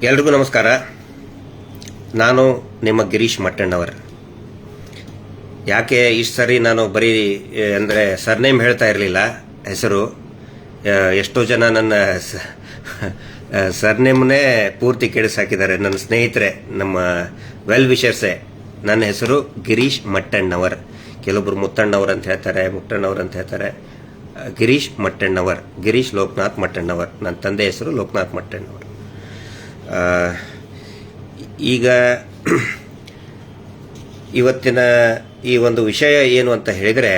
ಎಲ್ರಿಗೂ ನಮಸ್ಕಾರ. ನಾನು ನಿಮ್ಮ ಗಿರೀಶ್ ಮಟ್ಟಣ್ಣವರ್. ಯಾಕೆ ಇಷ್ಟು ಸರಿ ನಾನು ಬರೀ ಅಂದರೆ ಸರ್ನೇಮ್ ಹೇಳ್ತಾ ಇರಲಿಲ್ಲ, ಹೆಸರು. ಎಷ್ಟೋ ಜನ ನನ್ನ ಸರ್ನೇಮ್ನೇ ಪೂರ್ತಿ ಕೆಡಿಸಾಕಿದ್ದಾರೆ. ನನ್ನ ಸ್ನೇಹಿತರೆ, ನಮ್ಮ ವೆಲ್ ವಿಷರ್ಸೇ. ನನ್ನ ಹೆಸರು ಗಿರೀಶ್ ಮಟ್ಟಣ್ಣವರ್. ಕೆಲವೊಬ್ರು ಮುತ್ತಣ್ಣವ್ರು ಅಂತ ಹೇಳ್ತಾರೆ, ಮುಟ್ಟಣ್ಣವ್ರು ಅಂತ ಹೇಳ್ತಾರೆ. ಗಿರೀಶ್ ಮಟ್ಟಣ್ಣವರ್, ಗಿರೀಶ್ ಲೋಕನಾಥ್ ಮಟ್ಟಣ್ಣವರ್. ನನ್ನ ತಂದೆ ಹೆಸರು ಲೋಕನಾಥ್ ಮಟ್ಟಣ್ಣವರ್. ಈಗ ಇವತ್ತಿನ ಈ ಒಂದು ವಿಷಯ ಏನು ಅಂತ ಹೇಳಿದರೆ,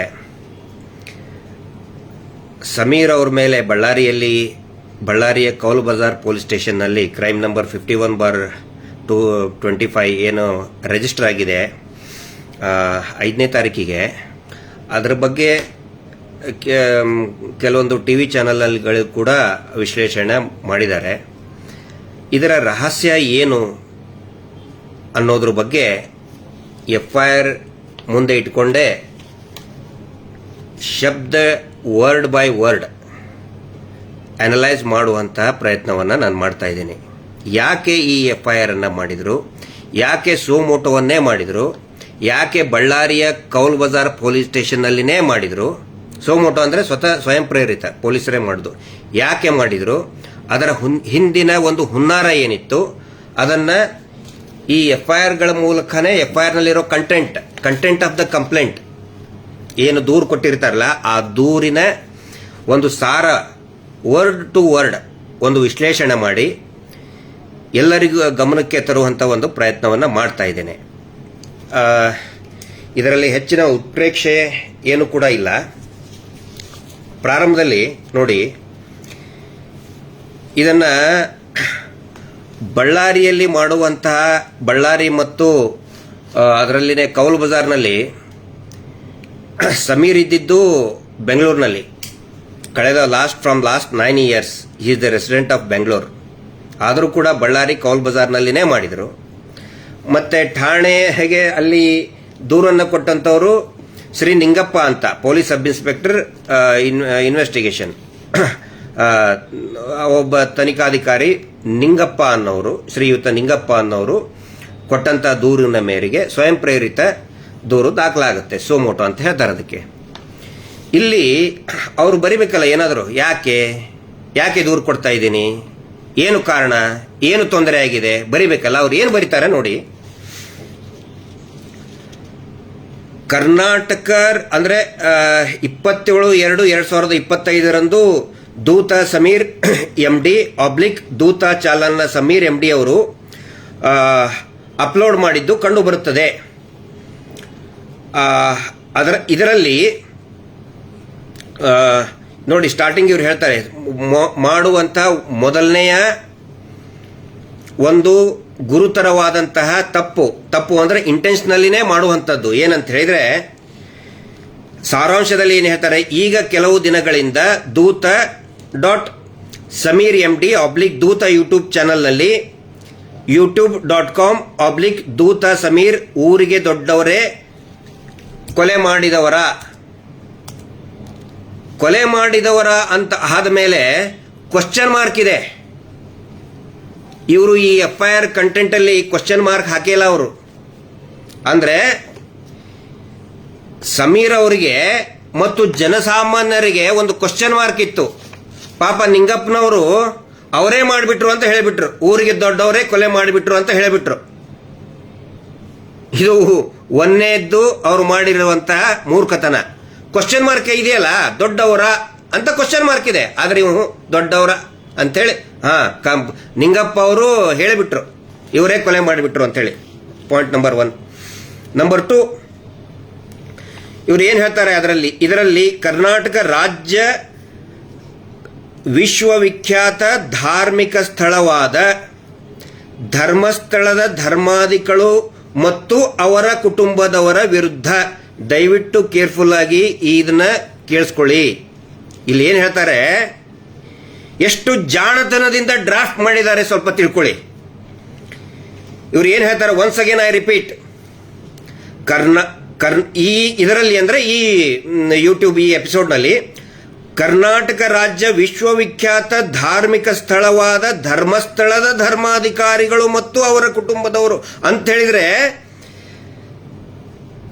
ಸಮೀರ್ ಅವ್ರ ಮೇಲೆ ಬಳ್ಳಾರಿಯ ಕೌಲ್ ಬಜಾರ್ ಪೊಲೀಸ್ ಸ್ಟೇಷನ್ನಲ್ಲಿ ಕ್ರೈಮ್ ನಂಬರ್ 51/225 ಏನು ರಿಜಿಸ್ಟರ್ ಆಗಿದೆ 5ನೇ ತಾರೀಕಿಗೆ. ಅದರ ಬಗ್ಗೆ ಕೆಲವೊಂದು ಟಿವಿ ಚಾನಲ್ಗಳು ಕೂಡ ವಿಶ್ಲೇಷಣೆ ಮಾಡಿದ್ದಾರೆ. ಇದರ ರಹಸ್ಯ ಏನು ಅನ್ನೋದ್ರ ಬಗ್ಗೆ FIR ಮುಂದೆ ಇಟ್ಕೊಂಡೇ ಶಬ್ದ ವರ್ಡ್ ಬೈ ವರ್ಡ್ ಅನಲೈಸ್ ಮಾಡುವಂತಹ ಪ್ರಯತ್ನವನ್ನು ನಾನು ಮಾಡ್ತಾ ಇದ್ದೀನಿ. ಯಾಕೆ ಈ FIR ಅನ್ನು ಮಾಡಿದರು, ಯಾಕೆ ಸೋಮೋಟೋವನ್ನೇ ಮಾಡಿದರು, ಯಾಕೆ ಬಳ್ಳಾರಿಯ ಕೌಲ್ ಬಜಾರ್ ಪೊಲೀಸ್ ಸ್ಟೇಷನ್ನಲ್ಲಿನೇ ಮಾಡಿದರು. ಸೋಮೋಟೋ ಅಂದರೆ ಸ್ವಯಂ ಪ್ರೇರಿತ, ಪೊಲೀಸರೇ ಮಾಡಿದ್ರು. ಯಾಕೆ ಮಾಡಿದರು, ಅದರ ಹಿಂದಿನ ಒಂದು ಹುನ್ನಾರ ಏನಿತ್ತು, ಅದನ್ನು ಈ FIRಗಳ ಮೂಲಕನೇ FIRನಲ್ಲಿರೋ ಕಂಟೆಂಟ್ ಆಫ್ ದ ಕಂಪ್ಲೇಂಟ್ ಏನು ದೂರು ಕೊಟ್ಟಿರ್ತಾರಲ್ಲ, ಆ ದೂರಿನ ಒಂದು ಸಾರ ವರ್ಡ್ ಟು ವರ್ಡ್ ಒಂದು ವಿಶ್ಲೇಷಣೆ ಮಾಡಿ ಎಲ್ಲರಿಗೂ ಗಮನಕ್ಕೆ ತರುವಂಥ ಒಂದು ಪ್ರಯತ್ನವನ್ನು ಮಾಡ್ತಾ ಇದ್ದೇನೆ. ಇದರಲ್ಲಿ ಹೆಚ್ಚಿನ ಉತ್ಪ್ರೇಕ್ಷೆ ಏನು ಕೂಡ ಇಲ್ಲ. ಪ್ರಾರಂಭದಲ್ಲಿ ನೋಡಿ, ಇದನ್ನು ಬಳ್ಳಾರಿಯಲ್ಲಿ ಮಾಡುವಂತಹ, ಬಳ್ಳಾರಿ ಮತ್ತು ಅದರಲ್ಲಿನೇ ಕೌಲ್ ಬಜಾರ್ನಲ್ಲಿ ಸಮೀರ್ ಇದ್ದಿದ್ದು ಬೆಂಗಳೂರಿನಲ್ಲಿ. ಕಳೆದ last 9 years he is the resident of Bengaluru. ಆದರೂ ಕೂಡ ಬಳ್ಳಾರಿ ಕೌಲ್ ಬಜಾರ್ನಲ್ಲಿನೇ ಮಾಡಿದರು. ಮತ್ತು ಠಾಣೆಗೆ ಅಲ್ಲಿ ದೂರನ್ನು ಕೊಟ್ಟಂಥವರು ಶ್ರೀ ನಿಂಗಪ್ಪ ಅಂತ, ಪೊಲೀಸ್ ಸಬ್ ಇನ್ಸ್ಪೆಕ್ಟರ್ ಇನ್ವೆಸ್ಟಿಗೇಷನ್, ಒಬ್ಬ ತನಿಖಾಧಿಕಾರಿ ನಿಂಗಪ್ಪ ಅನ್ನೋರು, ಶ್ರೀಯುತ ನಿಂಗಪ್ಪ ಅನ್ನೋರು ಕೊಟ್ಟಂತ ದೂರಿನ ಮೇರೆಗೆ ಸ್ವಯಂ ಪ್ರೇರಿತ ದೂರು ದಾಖಲಾಗುತ್ತೆ. ಸೋಮೋಟೋ ಅಂತ ಹೇಳ್ತಾರೆ ಅದಕ್ಕೆ. ಇಲ್ಲಿ ಅವರು ಬರಿಬೇಕಲ್ಲ ಏನಾದರೂ, ಯಾಕೆ ದೂರು ಕೊಡ್ತಾ ಇದ್ದೀನಿ, ಏನು ಕಾರಣ, ಏನು ತೊಂದರೆ ಆಗಿದೆ ಬರಿಬೇಕಲ್ಲ. ಅವ್ರು ಏನು ಬರೀತಾರೆ ನೋಡಿ. ಕರ್ನಾಟಕ ಅಂದರೆ 27/2/2025 ದೂತ ಸಮೀರ್ MD ದೂತ ಚಾಲನ ಸಮೀರ್ MD ಅವರು ಅಪ್ಲೋಡ್ ಮಾಡಿದ್ದು ಕಂಡು ಬರುತ್ತದೆ. ಇದರಲ್ಲಿ ನೋಡಿ, ಸ್ಟಾರ್ಟಿಂಗ್ ಇವ್ರು ಹೇಳ್ತಾರೆ, ಮಾಡುವಂಥ ಮೊದಲನೆಯ ಒಂದು ಗುರುತರವಾದಂತಹ ತಪ್ಪು ಅಂದರೆ ಇಂಟೆನ್ಷನಲ್ಲಿನೇ ಮಾಡುವಂಥದ್ದು. ಏನಂತ ಹೇಳಿದ್ರೆ, ಸಾರಾಂಶದಲ್ಲಿ ಏನು ಹೇಳ್ತಾರೆ, ಈಗ ಕೆಲವು ದಿನಗಳಿಂದ ದೂತ .ಸಮೀರ್ MD ದೂತ ಯೂಟ್ಯೂಬ್ ಚಾನಲ್ನಲ್ಲಿ youtube.com ದೂತ ಸಮೀರ್ ಊರಿಗೆ ದೊಡ್ಡವರೇ ಕೊಲೆ ಮಾಡಿದವರ ಅಂತ ಆದ ಮೇಲೆ ಕ್ವಶನ್ ಮಾರ್ಕ್ ಇದೆ. ಇವರು ಈ FIR ಕಂಟೆಂಟ್ ಅಲ್ಲಿ ಕ್ವಶನ್ ಮಾರ್ಕ್ ಹಾಕಿಲ್ಲ ಅವರು. ಅಂದ್ರೆ ಸಮೀರ್ ಅವರಿಗೆ ಮತ್ತು ಜನಸಾಮಾನ್ಯರಿಗೆ ಒಂದು ಕ್ವಶನ್ ಮಾರ್ಕ್ ಇತ್ತು. ಪಾಪ ನಿಂಗಪ್ಪನವರು ಅವರೇ ಮಾಡಿಬಿಟ್ರು ಅಂತ ಹೇಳಿಬಿಟ್ರು, ಊರಿಗೆ ದೊಡ್ಡವರೇ ಕೊಲೆ ಮಾಡಿಬಿಟ್ರು ಅಂತ ಹೇಳಿಬಿಟ್ರು. ಇದು ಒಂದೇದ್ದು ಅವರು ಮಾಡಿರುವಂತಹ ಮೂರ್ಖತನ. ಕ್ವಶನ್ ಮಾರ್ಕ್ ಇದೆಯಲ್ಲ, ದೊಡ್ಡವರ ಅಂತ ಕ್ವಶನ್ ಮಾರ್ಕ್ ಇದೆ, ಆದ್ರೆ ಇವು ದೊಡ್ಡವರ ಅಂತೇಳಿ ನಿಂಗಪ್ಪ ಅವರು ಹೇಳಿಬಿಟ್ರು, ಇವರೇ ಕೊಲೆ ಮಾಡಿಬಿಟ್ರು ಅಂತೇಳಿ. Point number 1. ನಂಬರ್ 2, ಇವ್ರು ಏನು ಹೇಳ್ತಾರೆ ಇದರಲ್ಲಿ ಕರ್ನಾಟಕ ರಾಜ್ಯ ವಿಶ್ವವಿಖ್ಯಾತ ಧಾರ್ಮಿಕ ಸ್ಥಳವಾದ ಧರ್ಮಸ್ಥಳದ ಧರ್ಮಾಧಿಗಳು ಮತ್ತು ಅವರ ಕುಟುಂಬದವರ ವಿರುದ್ಧ ದಯವಿಟ್ಟು ಕೇರ್ಫುಲ್ ಆಗಿ ಇದನ್ನ ಕೇಳಿಸ್ಕೊಳ್ಳಿ. ಇಲ್ಲಿ ಏನು ಹೇಳ್ತಾರೆ, ಎಷ್ಟು ಜಾಣತನದಿಂದ ಡ್ರಾಫ್ಟ್ ಮಾಡಿದ್ದಾರೆ ಸ್ವಲ್ಪ ತಿಳ್ಕೊಳ್ಳಿ. ಇವ್ರು ಏನು ಹೇಳ್ತಾರೆ, ಒನ್ಸ್ ಅಗೇನ್ ಐ ರಿಪೀಟ್, ಇದರಲ್ಲಿ ಅಂದ್ರೆ ಈ ಯೂಟ್ಯೂಬ್ ಈ ಎಪಿಸೋಡ್ನಲ್ಲಿ ಕರ್ನಾಟಕ ರಾಜ್ಯ ವಿಶ್ವವಿಖ್ಯಾತ ಧಾರ್ಮಿಕ ಸ್ಥಳವಾದ ಧರ್ಮಸ್ಥಳದ ಧರ್ಮಾಧಿಕಾರಿಗಳು ಮತ್ತು ಅವರ ಕುಟುಂಬದವರು ಅಂತ ಹೇಳಿದ್ರೆ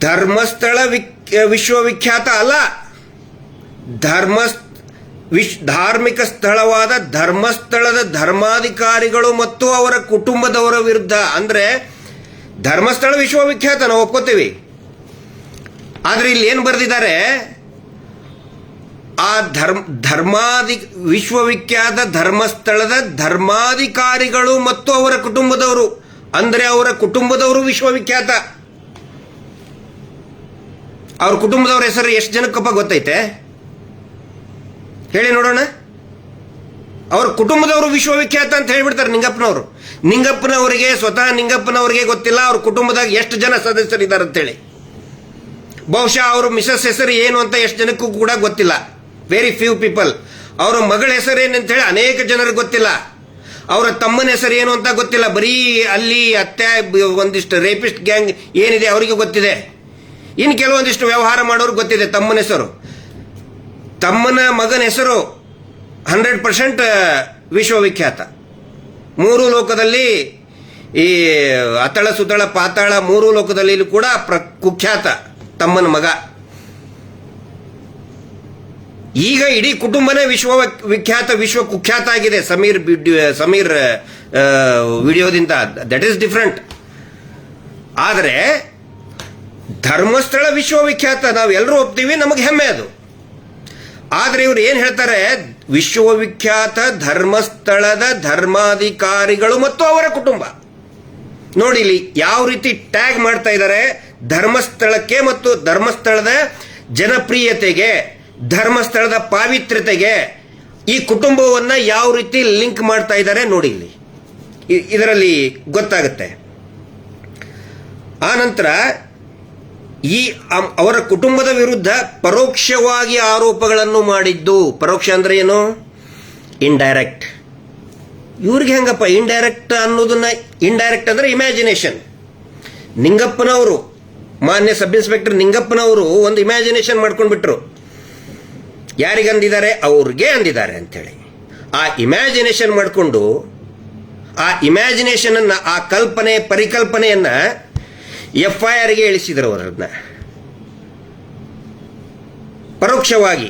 ಧರ್ಮಸ್ಥಳ ವಿಶ್ವವಿಖ್ಯಾತ ಅಲ್ಲ, ಧಾರ್ಮಿಕ ಸ್ಥಳವಾದ ಧರ್ಮಸ್ಥಳದ ಧರ್ಮಾಧಿಕಾರಿಗಳು ಮತ್ತು ಅವರ ಕುಟುಂಬದವರ ವಿರುದ್ಧ. ಅಂದ್ರೆ ಧರ್ಮಸ್ಥಳ ವಿಶ್ವವಿಖ್ಯಾತ ನಾವು ಒಪ್ಕೋತೀವಿ, ಆದ್ರೆ ಇಲ್ಲಿ ಏನು ಬರೆದಿದ್ದಾರೆ, ಆ ವಿಶ್ವವಿಖ್ಯಾತ ಧರ್ಮಸ್ಥಳದ ಧರ್ಮಾಧಿಕಾರಿಗಳು ಮತ್ತು ಅವರ ಕುಟುಂಬದವರು, ಅಂದ್ರೆ ಅವರ ಕುಟುಂಬದವರು ವಿಶ್ವವಿಖ್ಯಾತ. ಅವ್ರ ಕುಟುಂಬದವ್ರ ಹೆಸರು ಎಷ್ಟು ಜನಕ್ಕಪ್ಪ ಗೊತ್ತೈತೆ ಹೇಳಿ ನೋಡೋಣ. ಅವ್ರ ಕುಟುಂಬದವರು ವಿಶ್ವವಿಖ್ಯಾತ ಅಂತ ಹೇಳಿಬಿಡ್ತಾರೆ ನಿಂಗಪ್ಪನವರಿಗೆ ಸ್ವತಃ ನಿಂಗಪ್ಪನವರಿಗೆ ಗೊತ್ತಿಲ್ಲ ಅವ್ರ ಕುಟುಂಬದಾಗ ಎಷ್ಟು ಜನ ಸದಸ್ಯರಿದ್ದಾರೆ ಅಂತೇಳಿ. ಬಹುಶಃ ಅವ್ರ ಮಿಸಸ್ ಹೆಸರು ಏನು ಅಂತ ಎಷ್ಟು ಜನಕ್ಕೂ ಕೂಡ ಗೊತ್ತಿಲ್ಲ, ವೆರಿ ಫ್ಯೂ ಪೀಪಲ್. ಅವರ ಮಗಳ ಹೆಸರು ಏನಂತ ಹೇಳಿ ಅನೇಕ ಜನರಿಗೆ ಗೊತ್ತಿಲ್ಲ. ಅವರ ತಮ್ಮನ ಹೆಸರು ಏನು ಅಂತ ಗೊತ್ತಿಲ್ಲ, ಬರೀ ಅಲ್ಲಿ ಅತ್ತೆ ಒಂದಿಷ್ಟು ರೇಪಿಸ್ಟ್ ಗ್ಯಾಂಗ್ ಏನಿದೆ ಅವರಿಗೆ ಗೊತ್ತಿದೆ. ಇನ್ನು ಕೆಲವೊಂದಿಷ್ಟು ವ್ಯವಹಾರ ಮಾಡೋರು ಗೊತ್ತಿದೆ ತಮ್ಮನ ಹೆಸರು. ತಮ್ಮನ ಮಗನ ಹೆಸರು 100% ವಿಶ್ವವಿಖ್ಯಾತ. ಮೂರು ಲೋಕದಲ್ಲಿ, ಈ ಅತಳ ಸುತಳ ಪಾತಾಳ ಮೂರು ಲೋಕದಲ್ಲಿ ಕೂಡ ಕುಖ್ಯಾತ ತಮ್ಮನ ಮಗ. ಈಗ ಇಡೀ ಕುಟುಂಬನೇ ವಿಶ್ವವಿಖ್ಯಾತ, ವಿಶ್ವ ಕುಖ್ಯಾತ ಆಗಿದೆ ಸಮೀರ್ ವಿಡಿಯೋದಿಂದ. That is different. ಆದರೆ ಧರ್ಮಸ್ಥಳ ವಿಶ್ವವಿಖ್ಯಾತ ನಾವೆಲ್ಲರೂ ಒಪ್ತೀವಿ, ನಮಗೆ ಹೆಮ್ಮೆ ಅದು. ಆದ್ರೆ ಇವ್ರು ಏನ್ ಹೇಳ್ತಾರೆ, ವಿಶ್ವವಿಖ್ಯಾತ ಧರ್ಮಸ್ಥಳದ ಧರ್ಮಾಧಿಕಾರಿಗಳು ಮತ್ತು ಅವರ ಕುಟುಂಬ. ನೋಡಿ ಇಲ್ಲಿ ಯಾವ ರೀತಿ ಟ್ಯಾಗ್ ಮಾಡ್ತಾ ಇದ್ದಾರೆ. ಧರ್ಮಸ್ಥಳಕ್ಕೆ ಮತ್ತು ಧರ್ಮಸ್ಥಳದ ಜನಪ್ರಿಯತೆಗೆ, ಧರ್ಮಸ್ಥಳದ ಪಾವಿತ್ರ್ಯತೆಗೆ ಈ ಕುಟುಂಬವನ್ನ ಯಾವ ರೀತಿ ಲಿಂಕ್ ಮಾಡ್ತಾ ಇದ್ದಾರೆ ನೋಡಿ ಇಲ್ಲಿ, ಇದರಲ್ಲಿ ಗೊತ್ತಾಗುತ್ತೆ. ಆ ನಂತರ ಈ ಅವರ ಕುಟುಂಬದ ವಿರುದ್ಧ ಪರೋಕ್ಷವಾಗಿ ಆರೋಪಗಳನ್ನು ಮಾಡಿದ್ದು. ಪರೋಕ್ಷ ಅಂದ್ರೆ ಏನು? ಇಂಡೈರೆಕ್ಟ್. ಇವ್ರಿಗೆ ಹೆಂಗಪ್ಪ ಇಂಡೈರೆಕ್ಟ್ ಅನ್ನೋದನ್ನ? ಇಂಡೈರೆಕ್ಟ್ ಅಂದ್ರೆ ಇಮ್ಯಾಜಿನೇಷನ್. ನಿಂಗಪ್ಪನವರು, ಮಾನ್ಯ ಸಬ್ ಇನ್ಸ್ಪೆಕ್ಟರ್ ನಿಂಗಪ್ಪನವರು ಒಂದು ಇಮ್ಯಾಜಿನೇಷನ್ ಮಾಡ್ಕೊಂಡ್ಬಿಟ್ರು. ಯಾರಿಗಂದಿದ್ದಾರೆ? ಅವ್ರಿಗೆ ಅಂದಿದ್ದಾರೆ ಅಂತೇಳಿ. ಆ ಇಮ್ಯಾಜಿನೇಷನ್ ಮಾಡಿಕೊಂಡು ಆ ಇಮ್ಯಾಜಿನೇಷನ್ ಅನ್ನ, ಆ ಪರಿಕಲ್ಪನೆಯನ್ನ FIR ಗೆ ಇಳಿಸಿದರು. ಅವರನ್ನ ಪರೋಕ್ಷವಾಗಿ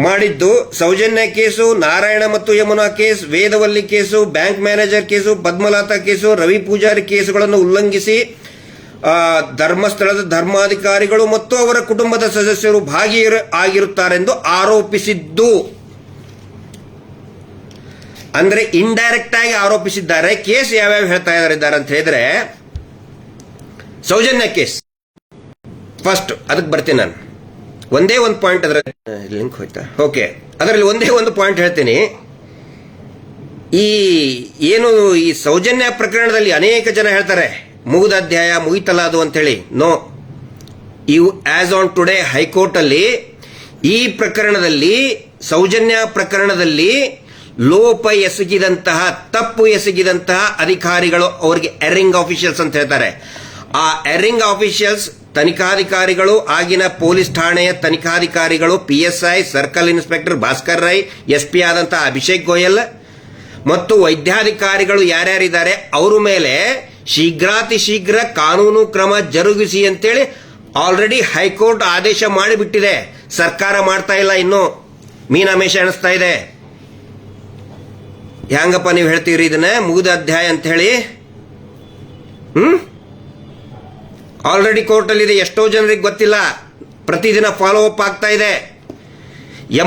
ಮಾಡಿದ್ದು. ಸೌಜನ್ಯ ಕೇಸು, ನಾರಾಯಣ ಮತ್ತು Yamuna case, Vedavalli case, bank manager case, Padmalatha case, Ravi Poojari ಕೇಸುಗಳನ್ನು ಉಲ್ಲಂಘಿಸಿ ಧರ್ಮಸ್ಥಳದ ಧರ್ಮಾಧಿಕಾರಿಗಳು ಮತ್ತು ಅವರ ಕುಟುಂಬದ ಸದಸ್ಯರು ಆಗಿರುತ್ತಾರೆಂದು ಆರೋಪಿಸಿದ್ದು. ಅಂದ್ರೆ ಇಂಡೈರೆಕ್ಟ್ ಆಗಿ ಆರೋಪಿಸಿದ್ದಾರೆ. ಕೇಸ್ ಯಾವ್ಯಾವ ಹೇಳ್ತಾ ಇದ್ದಾರೆ ಅಂತ ಹೇಳಿದ್ರೆ, ಸೌಜನ್ಯ ಕೇಸ್ ಫಸ್ಟ್, ಅದಕ್ಕೆ ಬರ್ತೀನಿ ನಾನು. ಒಂದೇ ಒಂದು ಪಾಯಿಂಟ್ ಅದರ ಲಿಂಕ್ ಹೋಯ್ತಾ? ಓಕೆ, ಅದರಲ್ಲಿ ಒಂದೇ ಒಂದು ಪಾಯಿಂಟ್ ಹೇಳ್ತೀನಿ. ಈ ಸೌಜನ್ಯ ಪ್ರಕರಣದಲ್ಲಿ ಅನೇಕ ಜನ ಹೇಳ್ತಾರೆ ಮುಗಿದ ಅಧ್ಯಾಯ, ಮುಗಿತಲ್ಲ ಅದು ಅಂತ ಹೇಳಿ. ನೋ, ಇವು ಆಸ್ ಆನ್ ಟುಡೇ ಹೈಕೋರ್ಟ್ ಅಲ್ಲಿ ಈ ಪ್ರಕರಣದಲ್ಲಿ, ಸೌಜನ್ಯ ಪ್ರಕರಣದಲ್ಲಿ ಲೋಪ ಎಸಗಿದಂತಹ, ತಪ್ಪು ಎಸಗಿದಂತಹ ಅಧಿಕಾರಿಗಳು, ಅವರಿಗೆ ಎರಿಂಗ್ ಆಫೀಷಿಯಲ್ಸ್ ಅಂತ ಹೇಳ್ತಾರೆ. ಆ ಎರಿಂಗ್ ಆಫೀಷಿಯಲ್ಸ್ ತನಿಖಾಧಿಕಾರಿಗಳು, ಆಗಿನ ಪೊಲೀಸ್ ಠಾಣೆಯ ತನಿಖಾಧಿಕಾರಿಗಳು, PSI, circle inspector Bhaskar Rai, SP ಆದಂತಹ ಅಭಿಷೇಕ್ ಗೋಯಲ್ ಮತ್ತು ವೈದ್ಯಾಧಿಕಾರಿಗಳು ಯಾರ್ಯಾರಿದ್ದಾರೆ ಅವರ ಮೇಲೆ ಶೀಘ್ರಾತಿ ಶೀಘ್ರ ಕಾನೂನು ಕ್ರಮ ಜರುಗಿಸಿ ಅಂತೇಳಿ ಆಲ್ರೆಡಿ ಹೈಕೋರ್ಟ್ ಆದೇಶ ಮಾಡಿಬಿಟ್ಟಿದೆ. ಸರ್ಕಾರ ಮಾಡ್ತಾ ಇಲ್ಲ, ಇನ್ನು ಮೀನಾಮೇಷ ಎಣಿಸ್ತಾ ಇದೆ. ಹೆಂಗಪ್ಪ ನೀವು ಹೇಳ್ತೀರಿ ಇದನ್ನ ಮುಗಿದ ಅಧ್ಯಾಯ ಅಂತ ಹೇಳಿ? ಆಲ್ರೆಡಿ ಕೋರ್ಟ್ ಅಲ್ಲಿ ಇದೆ, ಎಷ್ಟೋ ಜನರಿಗೆ ಗೊತ್ತಿಲ್ಲ, ಪ್ರತಿದಿನ ಫಾಲೋ ಅಪ್ ಆಗ್ತಾ ಇದೆ.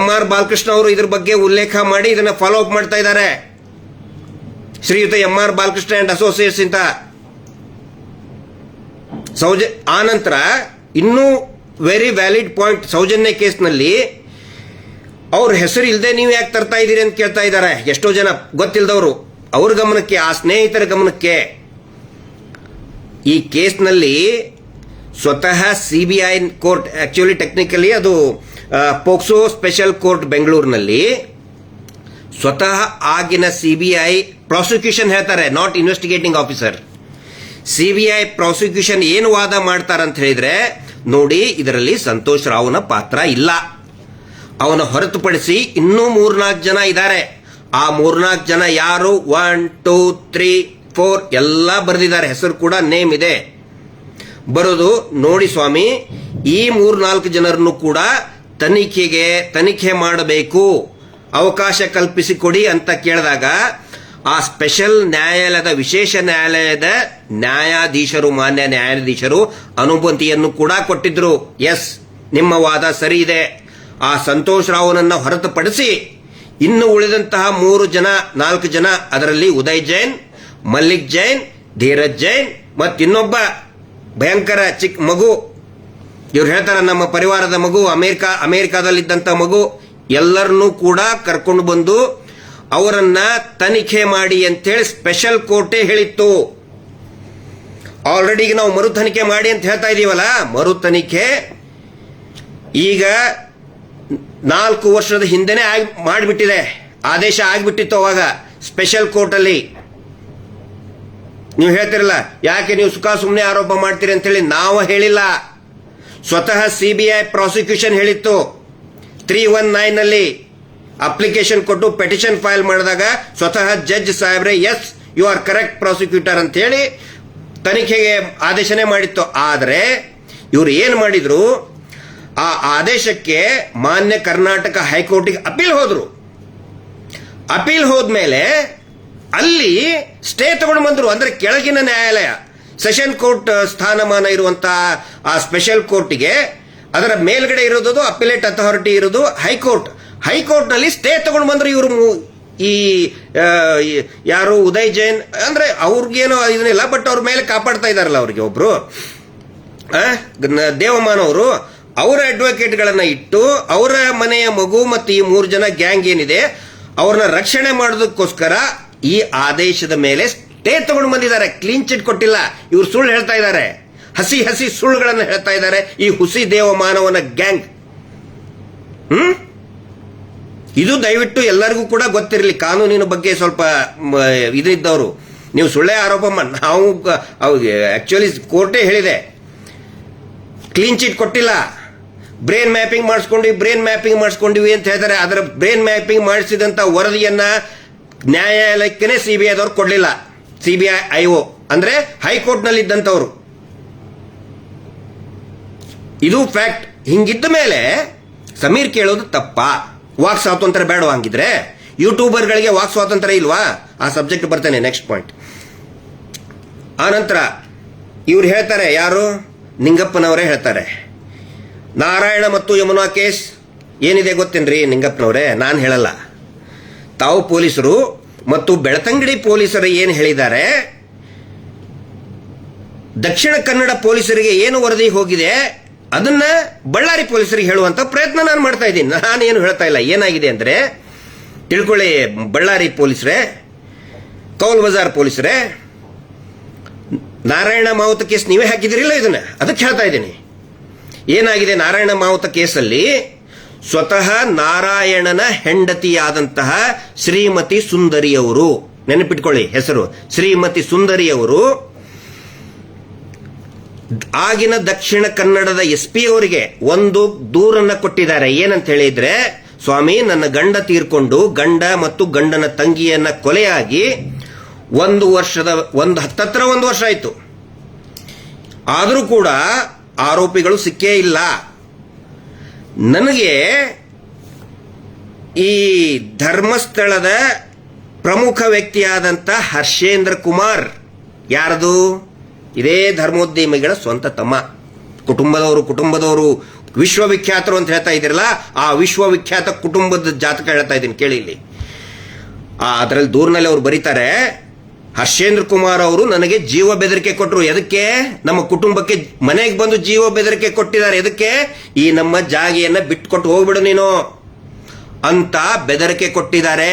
MR ಬಾಲಕೃಷ್ಣ ಅವರು ಇದ್ರ ಬಗ್ಗೆ ಉಲ್ಲೇಖ ಮಾಡಿ ಇದನ್ನ ಫಾಲೋ ಅಪ್ ಮಾಡ್ತಾ ಇದ್ದಾರೆ. ಶ್ರೀಯುತ MR ಬಾಲಕೃಷ್ಣ ಅಂಡ್ ಅಸೋಸಿಯೇಟ್ಸ್ ಅಂತ. ಆನಂತರ ಇನ್ನೂ ವೆರಿ ವ್ಯಾಲಿಡ್ ಪಾಯಿಂಟ್, ಸೌಜನ್ಯ ಕೇಸ್ನಲ್ಲಿ ಅವ್ರ ಹೆಸರು ಇಲ್ಲದೆ ನೀವು ಯಾಕೆ ತರ್ತಾ ಇದ್ದೀರಿ ಅಂತ ಕೇಳ್ತಾ ಇದ್ದಾರೆ ಎಷ್ಟೋ ಜನ ಗೊತ್ತಿಲ್ಲದವರು. ಅವ್ರ ಗಮನಕ್ಕೆ, ಆ ಸ್ನೇಹಿತರ ಗಮನಕ್ಕೆ, ಈ ಕೇಸ್ನಲ್ಲಿ ಸ್ವತಃ CBI ಕೋರ್ಟ್, ಆಕ್ಚುಲಿ ಟೆಕ್ನಿಕಲಿ ಅದು ಪೋಕ್ಸೋ ಸ್ಪೆಷಲ್ ಕೋರ್ಟ್ ಬೆಂಗಳೂರಿನಲ್ಲಿ, ಸ್ವತಃ ಆಗಿನ CBI ಪ್ರಾಸಿಕ್ಯೂಷನ್ ಹೇಳ್ತಾರೆ, not investigating officer. CBI prosecution ಏನು ವಾದ ಮಾಡ್ತಾರಂತ ಹೇಳಿದ್ರೆ, ನೋಡಿ, ಇದರಲ್ಲಿ ಸಂತೋಷ್ ರಾವ್ನ ಪಾತ್ರ ಇಲ್ಲ. ಅವನ ಹೊರತುಪಡಿಸಿ ಇನ್ನೂ 3-4 ಜನ ಇದ್ದಾರೆ. ಆ 3-4 ಜನ ಯಾರು? 1 2 3 4 ಎಲ್ಲ ಬರೆದಿದ್ದಾರೆ, ಹೆಸರು ಕೂಡ ನೇಮ್ ಇದೆ. ಬರೋದು ನೋಡಿ ಸ್ವಾಮಿ, ಈ 3-4 ಜನರನ್ನು ಕೂಡ ತನಿಖೆ ಮಾಡಬೇಕು, ಅವಕಾಶ ಕಲ್ಪಿಸಿಕೊಡಿ ಅಂತ ಕೇಳಿದಾಗ ಆ ಸ್ಪೆಷಲ್ ನ್ಯಾಯಾಲಯದ, ವಿಶೇಷ ನ್ಯಾಯಾಲಯದ ನ್ಯಾಯಾಧೀಶರು, ಮಾನ್ಯ ನ್ಯಾಯಾಧೀಶರು ಅನುಮತಿಯನ್ನು ಕೂಡ ಕೊಟ್ಟಿದ್ರು. ಎಸ್, ನಿಮ್ಮ ವಾದ ಸರಿ ಇದೆ. ಆ ಸಂತೋಷ್ ರಾವ್ನನ್ನ ಹೊರತುಪಡಿಸಿ ಇನ್ನು ಉಳಿದಂತಹ 4 ಜನ, ಅದರಲ್ಲಿ ಉದಯ್ ಜೈನ್, ಮಲ್ಲಿಕ್ ಜೈನ್, ಧೀರಜ್ ಜೈನ್ ಮತ್ತಿನ್ನೊಬ್ಬ ಭಯಂಕರ ಚಿಕ್ಕ ಮಗು, ಇವ್ರು ಹೇಳ್ತಾರ ನಮ್ಮ ಪರಿವಾರದ ಮಗು, ಅಮೆರಿಕಾದಲ್ಲಿದ್ದಂತ ಮಗು, ಎಲ್ಲರನ್ನೂ ಕೂಡ ಕರ್ಕೊಂಡು ಬಂದು ಅವರನ್ನ ತನಿಖೆ ಮಾಡಿ ಅಂತೇಳಿ ಸ್ಪೆಷಲ್ ಕೋರ್ಟೇ ಹೇಳಿತ್ತು. ಆಲ್ರೆಡಿ ನಾವು ಮರು ತನಿಖೆ ಮಾಡಿ ಅಂತ ಹೇಳ್ತಾ ಇದೀವಲ್ಲ, ಮರು ತನಿಖೆ ಈಗ 4 ವರ್ಷದ ಹಿಂದೆನೆ ಮಾಡಿಬಿಟ್ಟಿದೆ, ಆದೇಶ ಆಗಿಬಿಟ್ಟಿತ್ತು ಅವಾಗ ಸ್ಪೆಷಲ್ ಕೋರ್ಟ್ ಅಲ್ಲಿ. ನೀವು ಹೇಳ್ತಿರಲ್ಲ, ಯಾಕೆ ನೀವು ಸುಮ್ಮನೆ ಆರೋಪ ಮಾಡ್ತೀರಿ ಅಂತ ಹೇಳಿ. ನಾವು ಹೇಳಿಲ್ಲ, ಸ್ವತಃ ಸಿಬಿಐ ಪ್ರಾಸಿಕ್ಯೂಷನ್ ಹೇಳಿತ್ತು. 319 ನಲ್ಲಿ ಅಪ್ಲಿಕೇಶನ್ ಕೊಟ್ಟು ಪೆಟಿಷನ್ ಫೈಲ್ ಮಾಡಿದಾಗ ಸ್ವತಃ ಜಡ್ಜ್ ಸಾಹೇಬ್ರೆ yes you are correct prosecutor ಅಂತ ಹೇಳಿ ತನಿಖೆಗೆ ಆದೇಶನೇ ಮಾಡಿತ್ತು. ಆದರೆ ಇವರು ಏನು ಮಾಡಿದ್ರು, ಆ ಆದೇಶಕ್ಕೆ ಮಾನ್ಯ ಕರ್ನಾಟಕ ಹೈಕೋರ್ಟಿಗೆ ಅಪೀಲ್ ಹೋದ್ರು. ಅಪೀಲ್ ಹೋದ್ಮೇಲೆ ಅಲ್ಲಿ ಸ್ಟೇ ತಗೊಂಡು ಬಂದ್ರು. ಅಂದ್ರೆ ಕೆಳಗಿನ ನ್ಯಾಯಾಲಯ, ಸೆಷನ್ ಕೋರ್ಟ್ ಸ್ಥಾನಮಾನ ಇರುವಂತಹ ಆ ಸ್ಪೆಷಲ್ ಕೋರ್ಟ್ಗೆ, ಅದರ ಮೇಲ್ಗಡೆ ಇರೋದು ಅಪಿಲೇಟ್ ಅಥಾರಿಟಿ ಇರೋದು ಹೈಕೋರ್ಟ್ ನಲ್ಲಿ ಸ್ಟೇ ತಗೊಂಡು ಬಂದ್ರು ಇವರು. ಈ ಯಾರು ಉದಯ್ ಜೈನ್ ಅಂದ್ರೆ ಅವ್ರಿಗೇನೋ ಇದನ್ನಿಲ್ಲ, ಬಟ್ ಅವ್ರ ಮೇಲೆ ಕಾಪಾಡ್ತಾ ಇದಾರಲ್ಲ ಅವ್ರಿಗೆ ಒಬ್ರು ದೇವಮಾನ್ ಅವರು, ಅವರ ಅಡ್ವೊಕೇಟ್ಗಳನ್ನ ಇಟ್ಟು ಅವರ ಮನೆಯ ಮಗು ಮತ್ತು ಈ 3 ಜನ ಗ್ಯಾಂಗ್ ಏನಿದೆ ಅವ್ರನ್ನ ರಕ್ಷಣೆ ಮಾಡೋದಕ್ಕೋಸ್ಕರ ಈ ಆದೇಶದ ಮೇಲೆ ಸ್ಟೇ ತಗೊಂಡು ಬಂದಿದ್ದಾರೆ. ಕ್ಲೀನ್ ಚಿಟ್ ಕೊಟ್ಟಿಲ್ಲ. ಇವ್ರು ಸುಳ್ಳು ಹೇಳ್ತಾ ಇದ್ದಾರೆ, ಹಸಿ ಸುಳ್ಳುಗಳನ್ನು ಹೇಳ್ತಾ ಇದ್ದಾರೆ ಈ ಹುಸಿ ದೇವಮಾನವನ ಗ್ಯಾಂಗ್. ಇದು ದಯವಿಟ್ಟು ಎಲ್ಲರಿಗೂ ಕೂಡ ಗೊತ್ತಿರಲಿ. ಕಾನೂನಿನ ಬಗ್ಗೆ ಸ್ವಲ್ಪ ಇದಿದ್ದವರು ನೀವು ಸುಳ್ಳೇ ಆರೋಪ ನಾವು ಆಕ್ಚುಲಿ ಕೋರ್ಟೇ ಹೇಳಿದೆ, ಕ್ಲೀನ್ ಚಿಟ್ ಕೊಟ್ಟಿಲ್ಲ, ಬ್ರೇನ್ ಮ್ಯಾಪಿಂಗ್ ಮಾಡಿಸ್ಕೊಂಡಿವಿ ಅಂತ ಹೇಳ್ತಾರೆ. ಅದರ ಬ್ರೇನ್ ಮ್ಯಾಪಿಂಗ್ ಮಾಡಿಸಿದಂತ ವರದಿಯನ್ನ ನ್ಯಾಯಾಲಯಕ್ಕೆ ಸಿಬಿಐದವ್ರು ಕೊಡ್ಲಿಲ್ಲ. ಸಿಬಿಐ ಐಒ ಅಂದ್ರೆ ಹೈಕೋರ್ಟ್ ನಲ್ಲಿ ಇದ್ದಂತವ್ರು. ಇದು ಫ್ಯಾಕ್ಟ್. ಹಿಂಗಿದ್ದ ಮೇಲೆ ಸಮೀರ್ ಕೇಳೋದು ತಪ್ಪಾ? ವಾಕ್ ಸ್ವಾತಂತ್ರ್ಯ ಬೇಡ ಹಂಗಿದ್ರೆ? ಯೂಟ್ಯೂಬರ್ಗಳಿಗೆ ವಾಕ್ ಸ್ವಾತಂತ್ರ್ಯ ಇಲ್ವಾ? ಆ ಸಬ್ಜೆಕ್ಟ್ ಬರ್ತೇನೆ, ನೆಕ್ಸ್ಟ್ ಪಾಯಿಂಟ್. ಆನಂತರ ಇವ್ರು ಹೇಳ್ತಾರೆ, ಯಾರು? ನಿಂಗಪ್ಪನವರೇ ಹೇಳ್ತಾರೆ, ನಾರಾಯಣ ಮತ್ತು ಯಮುನಾ ಕೇಸ್ ಏನಿದೆ ಗೊತ್ತೇನ್ರಿ ನಿಂಗಪ್ಪನವರೇ? ನಾನು ಹೇಳಲ್ಲ. ತಾವು ಪೊಲೀಸರು ಮತ್ತು ಬೆಳತಂಗಡಿ ಪೊಲೀಸರು ಏನು ಹೇಳಿದ್ದಾರೆ, ದಕ್ಷಿಣ ಕನ್ನಡ ಪೊಲೀಸರಿಗೆ ಏನು ವರದಿ ಹೋಗಿದೆ ಅದನ್ನ ಬಳ್ಳಾರಿ ಪೊಲೀಸರಿಗೆ ಹೇಳುವಂತ ಪ್ರಯತ್ನ ನಾನು ಮಾಡ್ತಾ ಇದ್ದೀನಿ. ನಾನೇನು ಹೇಳ್ತಾ ಇಲ್ಲ. ಏನಾಗಿದೆ ಅಂದ್ರೆ ತಿಳ್ಕೊಳ್ಳಿ ಬಳ್ಳಾರಿ ಪೊಲೀಸರೇ, ಕೌಲ್ ಬಜಾರ್ ಪೊಲೀಸರೇ, ನಾರಾಯಣ ಮಾವುತ ಕೇಸ್ ನೀವೇ ಹಾಕಿದಿರಿಲ್ಲ, ಇದನ್ನ ಅದಕ್ಕೆ ಹೇಳ್ತಾ ಇದ್ದೀನಿ. ಏನಾಗಿದೆ ನಾರಾಯಣ ಮಾವುತ ಕೇಸಲ್ಲಿ? ಸ್ವತಃ ನಾರಾಯಣನ ಹೆಂಡತಿಯಾದಂತಹ ಶ್ರೀಮತಿ ಸುಂದರಿಯವರು, ನೆನಪಿಟ್ಕೊಳ್ಳಿ ಹೆಸರು, ಶ್ರೀಮತಿ ಸುಂದರಿಯವರು ಆಗಿನ ದಕ್ಷಿಣ ಕನ್ನಡದ SP ಅವರಿಗೆ ಒಂದು ದೂರನ್ನ ಕೊಟ್ಟಿದ್ದಾರೆ. ಏನಂತ ಹೇಳಿದ್ರೆ, ಸ್ವಾಮಿ ನನ್ನ ಗಂಡ ತೀರ್ಕೊಂಡು ಗಂಡ ಮತ್ತು ಗಂಡನ ತಂಗಿಯನ್ನ ಕೊಲೆಯಾಗಿ 1 ವರ್ಷ ಆಯ್ತು. ಆದರೂ ಕೂಡ ಆರೋಪಿಗಳು ಸಿಕ್ಕೇ ಇಲ್ಲ. ನನಗೆ ಈ ಧರ್ಮಸ್ಥಳದ ಪ್ರಮುಖ ವ್ಯಕ್ತಿಯಾದಂಥ ಹರ್ಷೇಂದ್ರ ಕುಮಾರ್, ಯಾರದು? ಇದೇ ಧರ್ಮೋದ್ಯಮಿಗಳ ಸ್ವಂತ ತಮ್ಮ, ಕುಟುಂಬದವರು ವಿಶ್ವವಿಖ್ಯಾತರು ಅಂತ ಹೇಳ್ತಾ ಇದ್ದೀರಲ್ಲ, ಆ ವಿಶ್ವವಿಖ್ಯಾತ ಕುಟುಂಬದ ಜಾತಕ ಹೇಳ್ತಾ ಇದ್ದೀನಿ ಕೇಳಿ ಇಲ್ಲಿ. ಅದರಲ್ಲಿ ದೂರಿನಲ್ಲಿ ಅವರು ಬರೀತಾರೆ, ಹರ್ಷೇಂದ್ರ ಕುಮಾರ್ ಅವರು ನನಗೆ ಜೀವ ಬೆದರಿಕೆ ಕೊಟ್ಟರು. ಎದಕ್ಕೆ? ನಮ್ಮ ಕುಟುಂಬಕ್ಕೆ ಮನೆಗೆ ಬಂದು ಜೀವ ಬೆದರಿಕೆ ಕೊಟ್ಟಿದ್ದಾರೆ. ಎದಕ್ಕೆ? ಈ ನಮ್ಮ ಜಾಗಿಯನ್ನ ಬಿಟ್ಕೊಟ್ಟು ಹೋಗ್ಬಿಡು ನೀನು ಅಂತ ಬೆದರಿಕೆ ಕೊಟ್ಟಿದ್ದಾರೆ,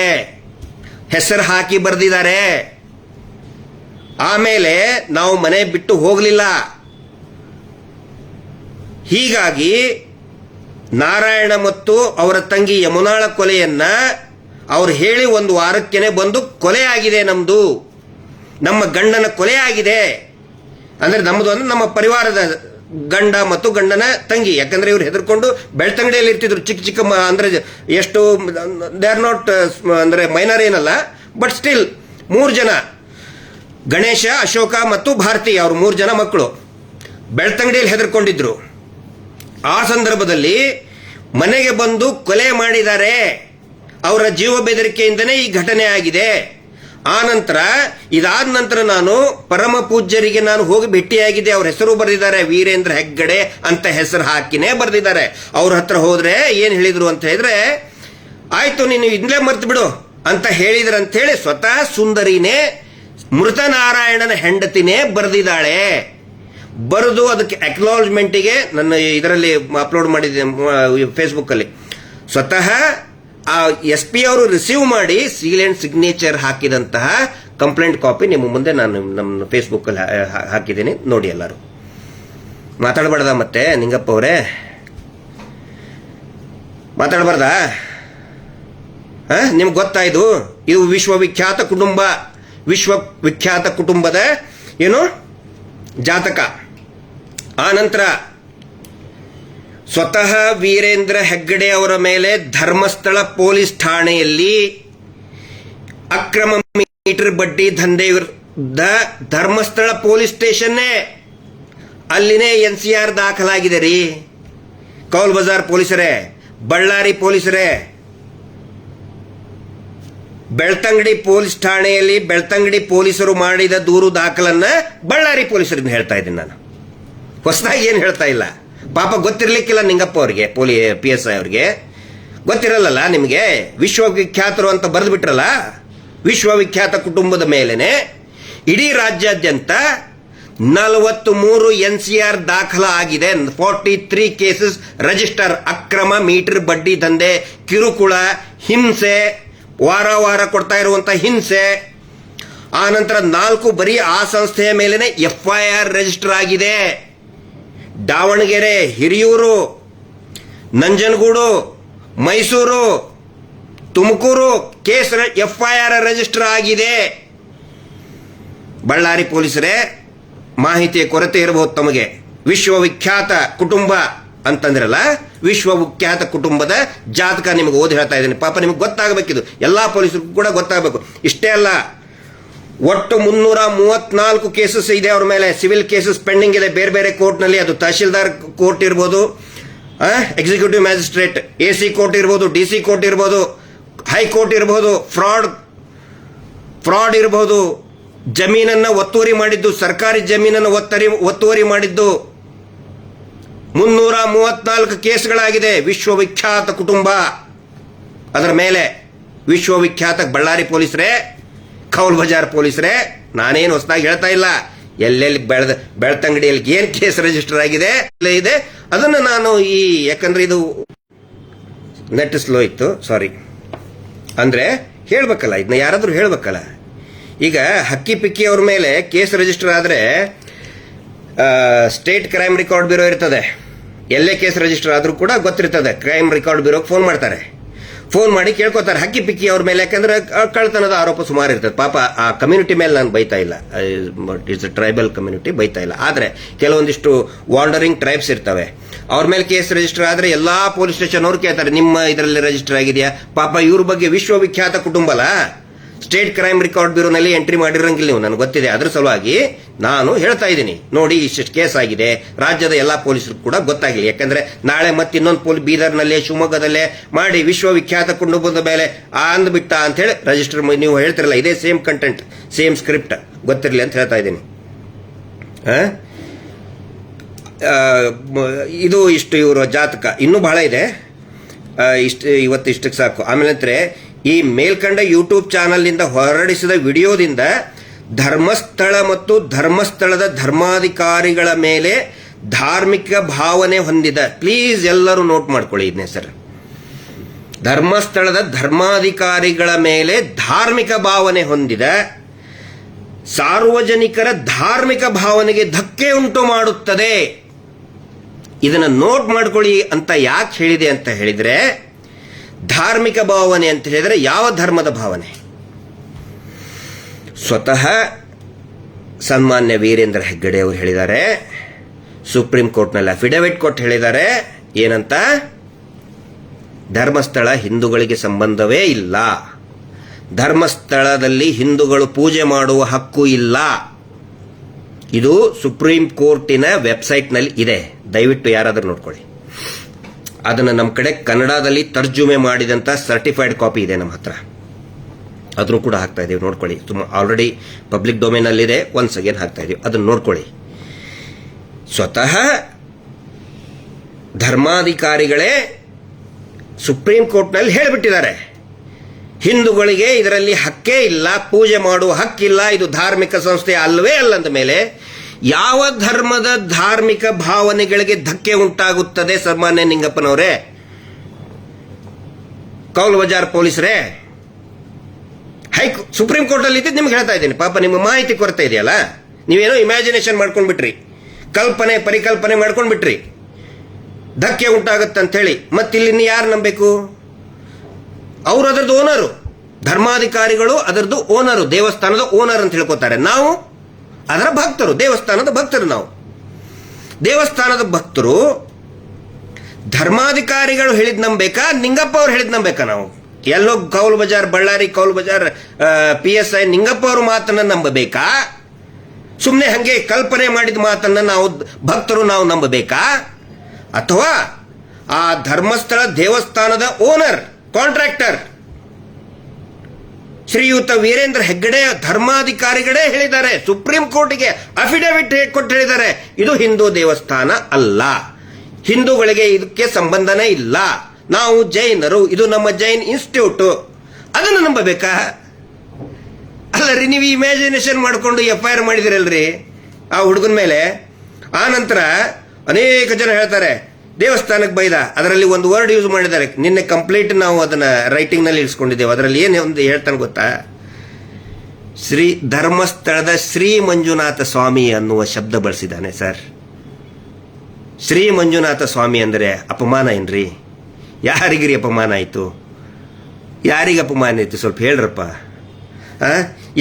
ಹೆಸರು ಹಾಕಿ ಬರೆದಿದ್ದಾರೆ. ಆಮೇಲೆ ನಾವು ಮನೆ ಬಿಟ್ಟು ಹೋಗಲಿಲ್ಲ. ಹೀಗಾಗಿ ನಾರಾಯಣ ಮತ್ತು ಅವರ ತಂಗಿ ಯಮುನಾಳ ಕೊಲೆಯನ್ನ ಅವ್ರು ಹೇಳಿ 1 ವಾರಕ್ಕೇನೆ ಬಂದು ಕೊಲೆ ಆಗಿದೆ, ನಮ್ಮ ಗಂಡನ ಕೊಲೆ ಆಗಿದೆ ಅಂದ್ರೆ ನಮ್ಮದು ಅಂದ್ರೆ ನಮ್ಮ ಪರಿವಾರದ ಗಂಡ ಮತ್ತು ಗಂಡನ ತಂಗಿ. ಯಾಕಂದ್ರೆ ಇವ್ರು ಹೆದರ್ಕೊಂಡು ಬೆಳ್ತಂಗಡಿಯಲ್ಲಿ ಇರ್ತಿದ್ರು. ಚಿಕ್ಕ ಚಿಕ್ಕ ಅಂದ್ರೆ ಎಷ್ಟು ದೇ ಆರ್ ನಾಟ್ ಅಂದ್ರೆ ಮೈನರ್ ಏನಲ್ಲ, ಬಟ್ ಸ್ಟಿಲ್ 3 ಜನ, ಗಣೇಶ, ಅಶೋಕ ಮತ್ತು ಭಾರತಿ, ಅವ್ರು 3 ಜನ ಮಕ್ಕಳು ಬೆಳ್ತಂಗಡಿಯಲ್ಲಿ ಹೆದರ್ಕೊಂಡಿದ್ರು. ಆ ಸಂದರ್ಭದಲ್ಲಿ ಮನೆಗೆ ಬಂದು ಕೊಲೆ ಮಾಡಿದ್ದಾರೆ. ಅವರ ಜೀವ ಬೆದರಿಕೆಯಿಂದನೇ ಈ ಘಟನೆ ಆಗಿದೆ. ಆ ನಂತರ ಇದಾದ ನಂತರ ನಾನು ಪರಮ ಪೂಜ್ಯರಿಗೆ ನಾನು ಹೋಗಿ ಭೇಟಿಯಾಗಿದ್ದೆ. ಅವ್ರ ಹೆಸರು ಬರೆದಿದ್ದಾರೆ, ವೀರೇಂದ್ರ ಹೆಗ್ಗಡೆ ಅಂತ ಹೆಸರು ಹಾಕಿನೇ ಬರೆದಿದ್ದಾರೆ. ಅವ್ರ ಹತ್ರ ಹೋದ್ರೆ ಏನ್ ಹೇಳಿದ್ರು ಅಂತ ಹೇಳಿದ್ರೆ, ಆಯ್ತು ನೀನು ಇದ್ಲೇ ಮರ್ತು ಬಿಡು ಅಂತ ಹೇಳಿದ್ರಂತ ಹೇಳಿ ಸ್ವತಃ ಸುಂದರಿನೇ ಮೃತ ನಾರಾಯಣನ ಹೆಂಡತಿನೇ ಬರೆದಿದ್ದಾಳೆ. ಬರೆದು ಅದಕ್ಕೆ ಅಕ್ನಾಲಜ್ಮೆಂಟಿಗೆ ನನ್ನ ಇದರಲ್ಲಿ ಅಪ್ಲೋಡ್ ಮಾಡಿದ್ದೆ ಫೇಸ್ಬುಕ್ ಅಲ್ಲಿ. ಸ್ವತಃ ಆ SP ಅವರು ರಿಸೀವ್ ಮಾಡಿ ಸೀಲ್ ಅಂಡ್ ಸಿಗ್ನೇಚರ್ ಹಾಕಿದಂತಹ ಕಂಪ್ಲೇಂಟ್ ಕಾಪಿ ನಿಮ್ಮ ಮುಂದೆ ನಾನು ನಮ್ಮ ಫೇಸ್ಬುಕ್ ಅಲ್ಲಿ ಹಾಕಿದ್ದೀನಿ, ನೋಡಿ ಎಲ್ಲರೂ. ಮಾತಾಡಬಾರ್ದ ಮತ್ತೆ ನಿಂಗಪ್ಪ ಅವರೇ, ಮಾತಾಡಬಾರ್ದ? ನಿಮ್ಗೆ ಗೊತ್ತಾಯ್ತು ಇದು ವಿಶ್ವವಿಖ್ಯಾತ ಕುಟುಂಬ, ವಿಶ್ವವಿಖ್ಯಾತ ಕುಟುಂಬದ ಏನು ಜಾತಕ. ಆ ನಂತರ ಸ್ವತಃ ವೀರೇಂದ್ರ ಹೆಗ್ಗಡೆ ಅವರ ಮೇಲೆ ಧರ್ಮಸ್ಥಳ ಪೊಲೀಸ್ ಠಾಣೆಯಲ್ಲಿ ಅಕ್ರಮ ಮೀಟರ್ ಬಡ್ಡಿ ದಂಧೆ ವಿರುದ್ಧ ಧರ್ಮಸ್ಥಳ ಪೊಲೀಸ್ ಸ್ಟೇಷನ್ನೇ ಅಲ್ಲಿನೇ NCR ದಾಖಲಾಗಿದೆ ರೀ. ಕೌಲ್ ಬಜಾರ್ ಪೊಲೀಸರೇ, ಬಳ್ಳಾರಿ ಪೊಲೀಸರೇ, ಬೆಳ್ತಂಗಡಿ ಪೊಲೀಸ್ ಠಾಣೆಯಲ್ಲಿ ಬೆಳ್ತಂಗಡಿ ಪೊಲೀಸರು ಮಾಡಿದ ದೂರು ದಾಖಲನ್ನ ಬಳ್ಳಾರಿ ಪೊಲೀಸರಿಗೆ ಹೇಳ್ತಾ ಇದ್ದೀನಿ ನಾನು. ಹೊಸದಾಗಿ ಏನು ಹೇಳ್ತಾ ಇಲ್ಲ. ಪಾಪ ಗೊತ್ತಿರ್ಲಿಕ್ಕಿಲ್ಲ ನಿಂಗಪ್ಪ ಅವ್ರಿಗೆ, PSI ಅವ್ರಿಗೆ ಗೊತ್ತಿರಲ್ಲ ನಿಮಗೆ. ವಿಶ್ವವಿಖ್ಯಾತರು ಅಂತ ಬರೆದು ಬಿಟ್ರಲ್ಲ, ವಿಶ್ವವಿಖ್ಯಾತ ಕುಟುಂಬದ ಮೇಲೆನೆ ಇಡೀ ರಾಜ್ಯಾದ್ಯಂತ 43 NCR ದಾಖಲ ಆಗಿದೆ. 43 ಕೇಸಸ್ ರಿಜಿಸ್ಟರ್. ಅಕ್ರಮ ಮೀಟರ್ ಬಡ್ಡಿ ದಂಧೆ, ಕಿರುಕುಳ, ಹಿಂಸೆ, ವಾರ ಕೊಡ್ತಾ ಇರುವಂತ ಹಿಂಸೆ. ಆ ನಂತರ 4 ಬರೀ ಆ ಸಂಸ್ಥೆಯ ಮೇಲೆನೆ FIR ರಿಜಿಸ್ಟರ್ ಆಗಿದೆ. Davanagere, Hiriyur, Nanjangud, Mysuru, Tumakuru case FIR register ಆಗಿದೆ. ಬಳ್ಳಾರಿ ಪೊಲೀಸರೇ, ಮಾಹಿತಿಯ ಕೊರತೆ ಇರಬಹುದು ತಮಗೆ. ವಿಶ್ವವಿಖ್ಯಾತ ಕುಟುಂಬ ಅಂತಂದ್ರಲ್ಲ, ವಿಶ್ವವಿಖ್ಯಾತ ಕುಟುಂಬದ ಜಾತಕ ನಿಮಗೆ ಓದಿ ಹೇಳ್ತಾ ಇದ್ದೀನಿ. ಪಾಪ ನಿಮಗೆ ಗೊತ್ತಾಗಬೇಕಿದು, ಎಲ್ಲಾ ಪೊಲೀಸರಿಗೂ ಕೂಡ ಗೊತ್ತಾಗಬೇಕು. ಇಷ್ಟೇ ಅಲ್ಲ, ಒಟ್ಟು 334 ಕೇಸಸ್ ಇದೆ ಅವ್ರ ಮೇಲೆ. ಸಿವಿಲ್ ಕೇಸಸ್ ಪೆಂಡಿಂಗ್ ಇದೆ ಬೇರೆ ಬೇರೆ ಕೋರ್ಟ್ನಲ್ಲಿ. ಅದು ತಹಶೀಲ್ದಾರ್ ಕೋರ್ಟ್ ಇರ್ಬೋದು, ಎಕ್ಸಿಕ್ಯೂಟಿವ್ ಮ್ಯಾಜಿಸ್ಟ್ರೇಟ್, AC ಕೋರ್ಟ್ ಇರ್ಬೋದು, DC ಕೋರ್ಟ್ ಇರ್ಬೋದು, ಹೈಕೋರ್ಟ್ ಇರ್ಬೋದು, ಫ್ರಾಡ್ ಇರ್ಬೋದು, ಜಮೀನನ್ನ ಒತ್ತುವರಿ ಮಾಡಿದ್ದು, ಸರ್ಕಾರಿ ಜಮೀನನ್ನು ಒತ್ತುವರಿ ಮಾಡಿದ್ದು. 334 ಕೇಸ್ಗಳಾಗಿದೆ. ವಿಶ್ವವಿಖ್ಯಾತ ಕುಟುಂಬ ಅದರ ಮೇಲೆ. ವಿಶ್ವವಿಖ್ಯಾತ ಬಳ್ಳಾರಿ ಪೊಲೀಸರೇ, ಕೌಲ್ ಬಜಾರ್ ಪೊಲೀಸರೇ, ನಾನೇನು ಹೊಸದಾಗಿ ಹೇಳ್ತಾ ಇಲ್ಲ. ಎಲ್ಲೆಲ್ಲಿ ಬೆಳ್ತಂಗಡಿಯಲ್ಲಿ ಏನ್ ಕೇಸ್ ರಿಜಿಸ್ಟರ್ ಆಗಿದೆ ಇದೆ ಅದನ್ನು ನಾನು ಯಾಕಂದ್ರೆ ಇದು ನೆಟ್ ಸ್ಲೋ ಇತ್ತು, ಸಾರಿ. ಅಂದ್ರೆ ಹೇಳ್ಬೇಕಲ್ಲ, ಇದನ್ನ ಯಾರಾದ್ರೂ ಹೇಳ್ಬೇಕಲ್ಲ. ಈಗ ಹಕ್ಕಿ ಪಿಕ್ಕಿ ಅವ್ರ ಮೇಲೆ ಕೇಸ್ ರಿಜಿಸ್ಟರ್ ಆದ್ರೆ ಸ್ಟೇಟ್ ಕ್ರೈಮ್ ರೆಕಾರ್ಡ್ ಬ್ಯೂರೋ ಇರ್ತದೆ. ಎಲ್ಲೇ ಕೇಸ್ ರಿಜಿಸ್ಟರ್ ಆದ್ರೂ ಕೂಡ ಗೊತ್ತಿರ್ತದೆ. ಕ್ರೈಮ್ ರೆಕಾರ್ಡ್ ಬ್ಯೂರೋಗೆ ಫೋನ್ ಮಾಡ್ತಾರೆ. ಫೋನ್ ಮಾಡಿ ಕೇಳ್ಕೊತಾರೆ ಹಕ್ಕಿ ಪಿಕ್ಕಿ ಅವ್ರ ಮೇಲೆ. ಯಾಕಂದ್ರೆ ಕಳ್ತನದ ಆರೋಪ ಸುಮಾರು ಇರ್ತದೆ. ಪಾಪ ಆ ಕಮ್ಯುನಿಟಿ ಮೇಲೆ ನಾನು ಬೈತಾ ಇಲ್ಲ, ಇಟ್ಸ್ ಟ್ರೈಬಲ್ ಕಮ್ಯುನಿಟಿ, ಬೈತಾ ಇಲ್ಲ. ಆದ್ರೆ ಕೆಲವೊಂದಿಷ್ಟು ವಾಂಡರಿಂಗ್ ಟ್ರೈಬ್ಸ್ ಇರ್ತವೆ, ಅವ್ರ ಮೇಲೆ ಕೇಸ್ ರಿಜಿಸ್ಟರ್ ಆದ್ರೆ ಎಲ್ಲಾ ಪೊಲೀಸ್ ಸ್ಟೇಷನ್ ಅವ್ರು ಕೇಳ್ತಾರೆ ನಿಮ್ಮ ಇದರಲ್ಲಿ ರಿಜಿಸ್ಟರ್ ಆಗಿದೆಯಾ. ಪಾಪ ಇವ್ರ ಬಗ್ಗೆ ವಿಶ್ವವಿಖ್ಯಾತ ಕುಟುಂಬ ಅಲ್ಲ, ಸ್ಟೇಟ್ ಕ್ರೈಮ್ ರೆಕಾರ್ಡ್ ಬ್ಯೂರೋನಲ್ಲಿ ಎಂಟ್ರಿ ಮಾಡಿರಂಗಿಲ್ಲ ನೀವು, ನನಗೆ ಗೊತ್ತಿದೆ. ಅದ್ರ ಸಲುವಾಗಿ ನಾನು ಹೇಳ್ತಾ ಇದ್ದೀನಿ, ನೋಡಿ ಇಷ್ಟು ಕೇಸ್ ಆಗಿದೆ, ರಾಜ್ಯದ ಎಲ್ಲಾ ಪೊಲೀಸರು ಕೂಡ ಗೊತ್ತಾಗಿಲ್ಲ. ಯಾಕಂದ್ರೆ ನಾಳೆ ಮತ್ತೆ ಇನ್ನೊಂದು ಬೀದರ್ನಲ್ಲೇ, ಶಿವಮೊಗ್ಗದಲ್ಲೇ ಮಾಡಿ ವಿಶ್ವವಿಖ್ಯಾತ ಕುಟುಂಬದ ಮೇಲೆ ಅಂದ್ಬಿಟ್ಟ ಅಂತ ಹೇಳಿ ರಿಜಿಸ್ಟರ್ ನೀವು ಹೇಳ್ತಿರಲ್ಲ, ಇದೇ ಸೇಮ್ ಕಂಟೆಂಟ್, ಸೇಮ್ ಸ್ಕ್ರಿಪ್ಟ್ ಗೊತ್ತಿರಲಿ ಅಂತ ಹೇಳ್ತಾ ಇದ್ದೀನಿ. ಇದು ಇಷ್ಟು ಇವರ ಜಾತಕ. ಇನ್ನೂ ಬಹಳ ಇದೆ, ಇವತ್ತು ಇಷ್ಟಕ್ಕೆ ಸಾಕು. ಆಮೇಲೆ ಈ ಮೇಲ್ಕಂಡ ಯೂಟ್ಯೂಬ್ ಚಾನಲ್ನಿಂದ ಹೊರಡಿಸಿದ ವಿಡಿಯೋದಿಂದ ಧರ್ಮಸ್ಥಳ ಮತ್ತು ಧರ್ಮಸ್ಥಳದ ಧರ್ಮಾಧಿಕಾರಿಗಳ ಮೇಲೆ ಧಾರ್ಮಿಕ ಭಾವನೆ ಹೊಂದಿದ, ಪ್ಲೀಸ್ ಎಲ್ಲರೂ ನೋಟ್ ಮಾಡ್ಕೊಳ್ಳಿ ಇದನ್ನೇ ಸರ್, ಧರ್ಮಸ್ಥಳದ ಧರ್ಮಾಧಿಕಾರಿಗಳ ಮೇಲೆ ಧಾರ್ಮಿಕ ಭಾವನೆ ಹೊಂದಿದ ಸಾರ್ವಜನಿಕರ ಧಾರ್ಮಿಕ ಭಾವನೆಗೆ ಧಕ್ಕೆ ಉಂಟು ಮಾಡುತ್ತದೆ. ಇದನ್ನ ನೋಟ್ ಮಾಡ್ಕೊಳ್ಳಿ ಅಂತ ಯಾಕೆ ಹೇಳಿದೆ ಅಂತ ಹೇಳಿದ್ರೆ, ಧಾರ್ಮಿಕ ಭಾವನೆ ಅಂತ ಹೇಳಿದ್ರೆ ಯಾವ ಧರ್ಮದ ಭಾವನೆ? ಸ್ವತಃ ಸನ್ಮಾನ್ಯ ವೀರೇಂದ್ರ ಹೆಗ್ಗಡೆ ಅವರು ಹೇಳಿದ್ದಾರೆ, ಸುಪ್ರೀಂ ಕೋರ್ಟ್ನಲ್ಲಿ ಅಫಿಡವಿಟ್ ಕೊಟ್ಟು ಹೇಳಿದ್ದಾರೆ. ಏನಂತ? ಧರ್ಮಸ್ಥಳ ಹಿಂದೂಗಳಿಗೆ ಸಂಬಂಧವೇ ಇಲ್ಲ, ಧರ್ಮಸ್ಥಳದಲ್ಲಿ ಹಿಂದೂಗಳು ಪೂಜೆ ಮಾಡುವ ಹಕ್ಕು ಇಲ್ಲ. ಇದು ಸುಪ್ರೀಂ ಕೋರ್ಟಿನ ವೆಬ್ಸೈಟ್ನಲ್ಲಿ ಇದೆ, ದಯವಿಟ್ಟು ಯಾರಾದರೂ ನೋಡ್ಕೊಳ್ಳಿ. ಅದನ್ನು ನಮ್ಮ ಕಡೆ ಕನ್ನಡದಲ್ಲಿ ತರ್ಜುಮೆ ಮಾಡಿದಂಥ ಸರ್ಟಿಫೈಡ್ ಕಾಪಿ ಇದೆ ನಮ್ಮ ಹತ್ರ, ಅದನ್ನು ಕೂಡ ಹಾಕ್ತಾ ಇದೀವಿ, ನೋಡ್ಕೊಳ್ಳಿ. ಆಲ್ರೆಡಿ ಪಬ್ಲಿಕ್ ಡೊಮೇನಲ್ಲಿದೆ, ಒನ್ಸ್ ಅಗೇನ್ ಹಾಕ್ತಾ ಇದೀವಿ, ಅದನ್ನು ನೋಡ್ಕೊಳ್ಳಿ. ಸ್ವತಃ ಧರ್ಮಾಧಿಕಾರಿಗಳೇ ಸುಪ್ರೀಂ ಕೋರ್ಟ್ನಲ್ಲಿ ಹೇಳಿಬಿಟ್ಟಿದ್ದಾರೆ, ಹಿಂದೂಗಳಿಗೆ ಇದರಲ್ಲಿ ಹಕ್ಕೇ ಇಲ್ಲ, ಪೂಜೆ ಮಾಡುವ ಹಕ್ಕಿಲ್ಲ, ಇದು ಧಾರ್ಮಿಕ ಸಂಸ್ಥೆ ಅಲ್ಲವೇ ಅಲ್ಲಂದ ಮೇಲೆ ಯಾವ ಧರ್ಮದ ಧಾರ್ಮಿಕ ಭಾವನೆಗಳಿಗೆ ಧಕ್ಕೆ ಉಂಟಾಗುತ್ತದೆ? ಸನ್ಮಾನ್ಯ ನಿಂಗಪ್ಪನವರೇ, ಕೌಲ್ ಬಜಾರ್ ಪೊಲೀಸರೇ, ಸುಪ್ರೀಂ ಕೋರ್ಟ್ ಅಲ್ಲಿ ಇದ್ದು ನಿಮ್ಗೆ ಹೇಳ್ತಾ ಇದ್ದೀನಿ. ಪಾಪ ನಿಮ್ಮ ಮಾಹಿತಿ ಕೊರತೆ ಇದೆಯಲ್ಲ, ನೀವೇನೋ ಇಮ್ಯಾಜಿನೇಷನ್ ಮಾಡ್ಕೊಂಡ್ಬಿಟ್ರಿ, ಪರಿಕಲ್ಪನೆ ಮಾಡ್ಕೊಂಡ್ಬಿಟ್ರಿ, ಧಕ್ಕೆ ಉಂಟಾಗತ್ತಂತ ಹೇಳಿ. ಮತ್ತಿಲ್ಲಿ ಯಾರು ನಂಬೇಕು? ಅವರು ಅದರದ್ದು ಓನರು, ಧರ್ಮಾಧಿಕಾರಿಗಳು ಅದರದ್ದು ಓನರು, ದೇವಸ್ಥಾನದ ಓನರ್ ಅಂತ ಹೇಳ್ಕೊತಾರೆ. ನಾವು ಅದರ ಭಕ್ತರು, ದೇವಸ್ಥಾನದ ಭಕ್ತರು. ನಾವು ದೇವಸ್ಥಾನದ ಭಕ್ತರು. ಧರ್ಮಾಧಿಕಾರಿಗಳು ಹೇಳಿದ್ ನಂಬೇಕಾ, ನಿಂಗಪ್ಪ ಅವ್ರು ಹೇಳಿದ್ ನಂಬೇಕಾ? ನಾವು ಎಲ್ಲೋ ಕೌಲ್ ಬಜಾರ್, ಬಳ್ಳಾರಿ ಕೌಲ್ ಬಜಾರ್ PSI ನಿಂಗಪ್ಪ ಅವ್ರ ಮಾತನ್ನ ನಂಬಬೇಕಾ? ಸುಮ್ಮನೆ ಹಂಗೆ ಕಲ್ಪನೆ ಮಾಡಿದ ಮಾತನ್ನ ನಾವು ಭಕ್ತರು ನಾವು ನಂಬಬೇಕಾ? ಅಥವಾ ಆ ಧರ್ಮಸ್ಥಳ ದೇವಸ್ಥಾನದ ಓನರ್, ಕಾಂಟ್ರಾಕ್ಟರ್ ಶ್ರೀಯುತ ವೀರೇಂದ್ರ ಹೆಗ್ಗಡೆ ಧರ್ಮಾಧಿಕಾರಿಗಳೇ ಹೇಳಿದ್ದಾರೆ, ಸುಪ್ರೀಂ ಕೋರ್ಟ್ಗೆ ಅಫಿಡವಿಟ್ ಕೊಟ್ಟು ಹೇಳಿದ್ದಾರೆ, ಇದು ಹಿಂದೂ ದೇವಸ್ಥಾನ ಅಲ್ಲ, ಹಿಂದೂಗಳಿಗೆ ಇದಕ್ಕೆ ಸಂಬಂಧನೇ ಇಲ್ಲ, ನಾವು ಜೈನರು, ಇದು ನಮ್ಮ ಜೈನ್ ಇನ್ಸ್ಟಿಟ್ಯೂಟ್. ಅದನ್ನು ನಂಬಬೇಕಾ? ಅಲ್ಲರಿ, ನೀವು ಇಮ್ಯಾಜಿನೇಷನ್ ಮಾಡಿಕೊಂಡು FIR ಮಾಡಿದಿರಲ್ರಿ ಆ ಹುಡುಗನ ಮೇಲೆ. ಆ ನಂತರ ಅನೇಕ ಜನ ಹೇಳ್ತಾರೆ ದೇವಸ್ಥಾನಕ್ಕೆ ಬೈದ, ಅದರಲ್ಲಿ ಒಂದು ವರ್ಡ್ ಯೂಸ್ ಮಾಡಿದ್ದಾರೆ. ನಿನ್ನೆ ಕಂಪ್ಲೀಟ್ ನಾವು ಅದನ್ನ ರೈಟಿಂಗ್ ನಲ್ಲಿ ಇರಿಸ್ಕೊಂಡಿದ್ದೇವೆ. ಅದರಲ್ಲಿ ಏನು ಒಂದು ಹೇಳ್ತಾನೆ ಗೊತ್ತಾ? ಧರ್ಮಸ್ಥಳದ ಶ್ರೀ ಮಂಜುನಾಥ ಸ್ವಾಮಿ ಅನ್ನುವ ಶಬ್ದ ಬಳಸಿದ್ದಾನೆ ಸರ್. ಶ್ರೀ ಮಂಜುನಾಥ ಸ್ವಾಮಿ ಅಂದರೆ ಅಪಮಾನ ಏನ್ರಿ? ಯಾರಿಗಿರಿ ಅಪಮಾನ ಆಯಿತು? ಯಾರಿಗೆ ಅಪಮಾನ ಆಯಿತು? ಸ್ವಲ್ಪ ಹೇಳ್ರಪ್ಪ.